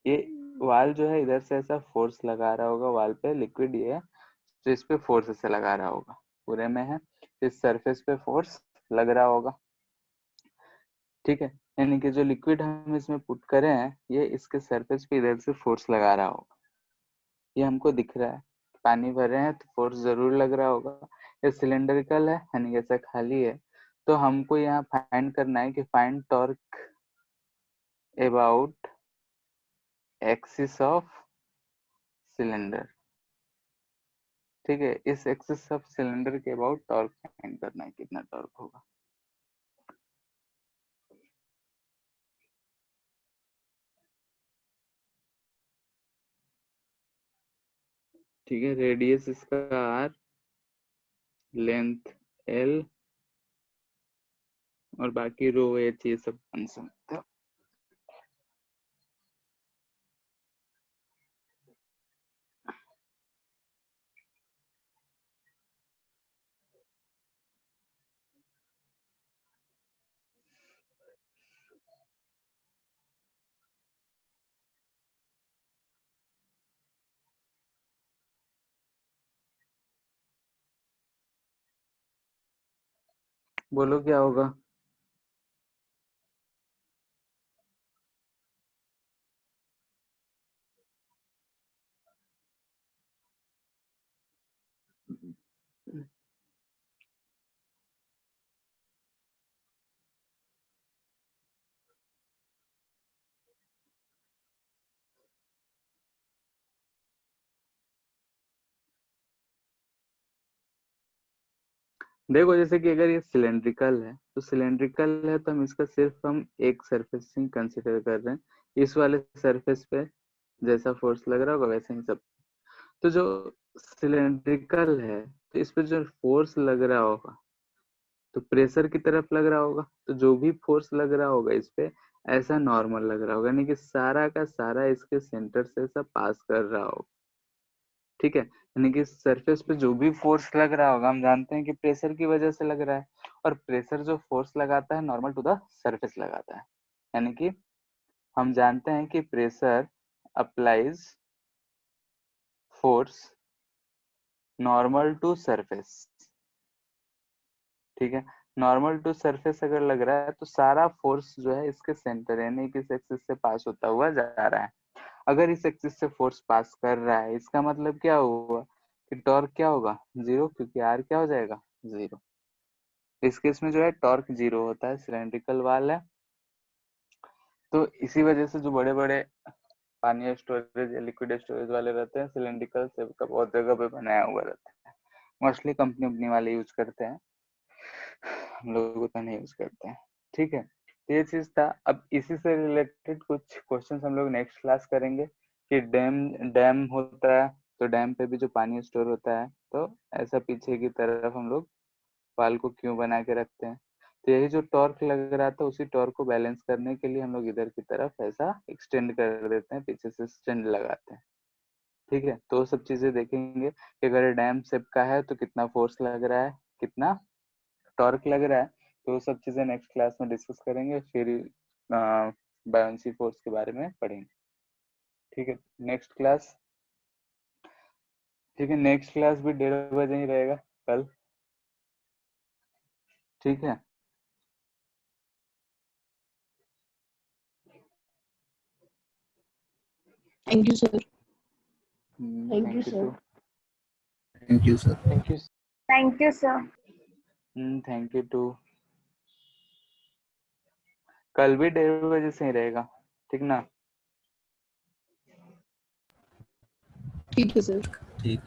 [SPEAKER 2] ये वाल जो है इधर से ऐसा फोर्स लगा रहा होगा वाल पे, लिक्विड ये है तो इस पे फोर्स ऐसे लगा रहा होगा, पूरे में है, इस सरफेस पे फोर्स लग रहा होगा। ठीक है, यानी कि जो लिक्विड हम इसमें पुट करे हैं ये इसके सरफेस पे इधर से फोर्स लगा रहा होगा, ये हमको दिख रहा है। पानी भरे हैं तो फोर्स जरूर लग रहा होगा। ये सिलेंड्रिकल है यानी कि ऐसा खाली है, तो हमको यहाँ फाइंड करना है कि find torque about axis of cylinder. ठीक है, इस एक्सिस ऑफ सिलेंडर के अबाउट टॉर्क फाइंड करना है, कितना टॉर्क होगा। ठीक है, रेडियस इसका R, लेंथ L और बाकी रो H ये सब बन सकता है। बोलो क्या होगा। देखो जैसे कि अगर ये सिलेंड्रिकल है तो सिलेंड्रिकल है तो हम इसका सिर्फ हम एक सरफेस ही कंसिडर कर रहे हैं, इस वाले सरफेस पे जैसा फोर्स लग रहा होगा वैसे ही सब। तो जो सिलेंड्रिकल है तो इस पे जो फोर्स लग रहा होगा तो प्रेशर की तरफ लग रहा होगा, तो जो भी फोर्स लग रहा होगा इस पे ऐसा नॉर्मल लग रहा होगा, यानी कि सारा का सारा इसके सेंटर से ऐसा पास कर रहा होगा। ठीक है, यानी कि सरफेस पे जो भी फोर्स लग रहा होगा हम जानते हैं कि प्रेशर की वजह से लग रहा है, और प्रेशर जो फोर्स लगाता है नॉर्मल टू द सरफेस लगाता है, यानी कि हम जानते हैं कि pressure applies force normal to surface. ठीक है, नॉर्मल टू सरफेस अगर लग रहा है तो सारा फोर्स जो है इसके सेंटर यानी कि इस एक्सिस से पास होता हुआ जा रहा है। अगर इस एक्सिस से फोर्स पास कर रहा है इसका मतलब क्या हुआ कि टॉर्क क्या होगा, जीरो, क्योंकि आर क्या हो जाएगा, जीरो। इस केस में जो है टॉर्क जीरो होता है, सिलेंड्रिकल वाल है। तो इसी वजह से जो बड़े बड़े पानी स्टोरेज या लिक्विड स्टोरेज वाले रहते हैं सिलेंड्रिकल शेप का बहुत जगह पे बनाया हुआ रहता है, मोस्टली कंपनी वाले यूज करते हैं, हम लोग उतना नहीं यूज करते हैं। ठीक है, तो ये चीज था। अब इसी से रिलेटेड कुछ क्वेश्चंस हम लोग नेक्स्ट क्लास करेंगे कि डैम होता है तो डैम पे भी जो पानी स्टोर होता है तो ऐसा पीछे की तरफ हम लोग वाल को क्यों बना के रखते हैं। तो यही जो टॉर्क लग रहा था उसी टॉर्क को बैलेंस करने के लिए हम लोग इधर की तरफ ऐसा एक्सटेंड कर देते हैं, पीछे से स्टैंड लगाते हैं। ठीक है, तो सब चीजें देखेंगे कि अगर डैम शेप का है तो कितना फोर्स लग रहा है, कितना टॉर्क लग रहा है, तो वो सब चीजें नेक्स्ट क्लास में डिस्कस करेंगे। फिर बायोन्सी फोर्स के बारे में पढ़ेंगे। ठीक है, नेक्स्ट क्लास, ठीक है, नेक्स्ट क्लास भी 1:30 बजे ही रहेगा कल। ठीक है,
[SPEAKER 3] thank you sir.
[SPEAKER 4] Thank you,
[SPEAKER 2] thank you
[SPEAKER 4] sir.
[SPEAKER 2] To
[SPEAKER 5] thank you sir.
[SPEAKER 1] Thank you.
[SPEAKER 4] Thank you, sir.
[SPEAKER 2] Thank you too. कल भी 1:30 बजे से ही रहेगा, ठीक ना?
[SPEAKER 3] ठीक है सर।
[SPEAKER 5] ठीक।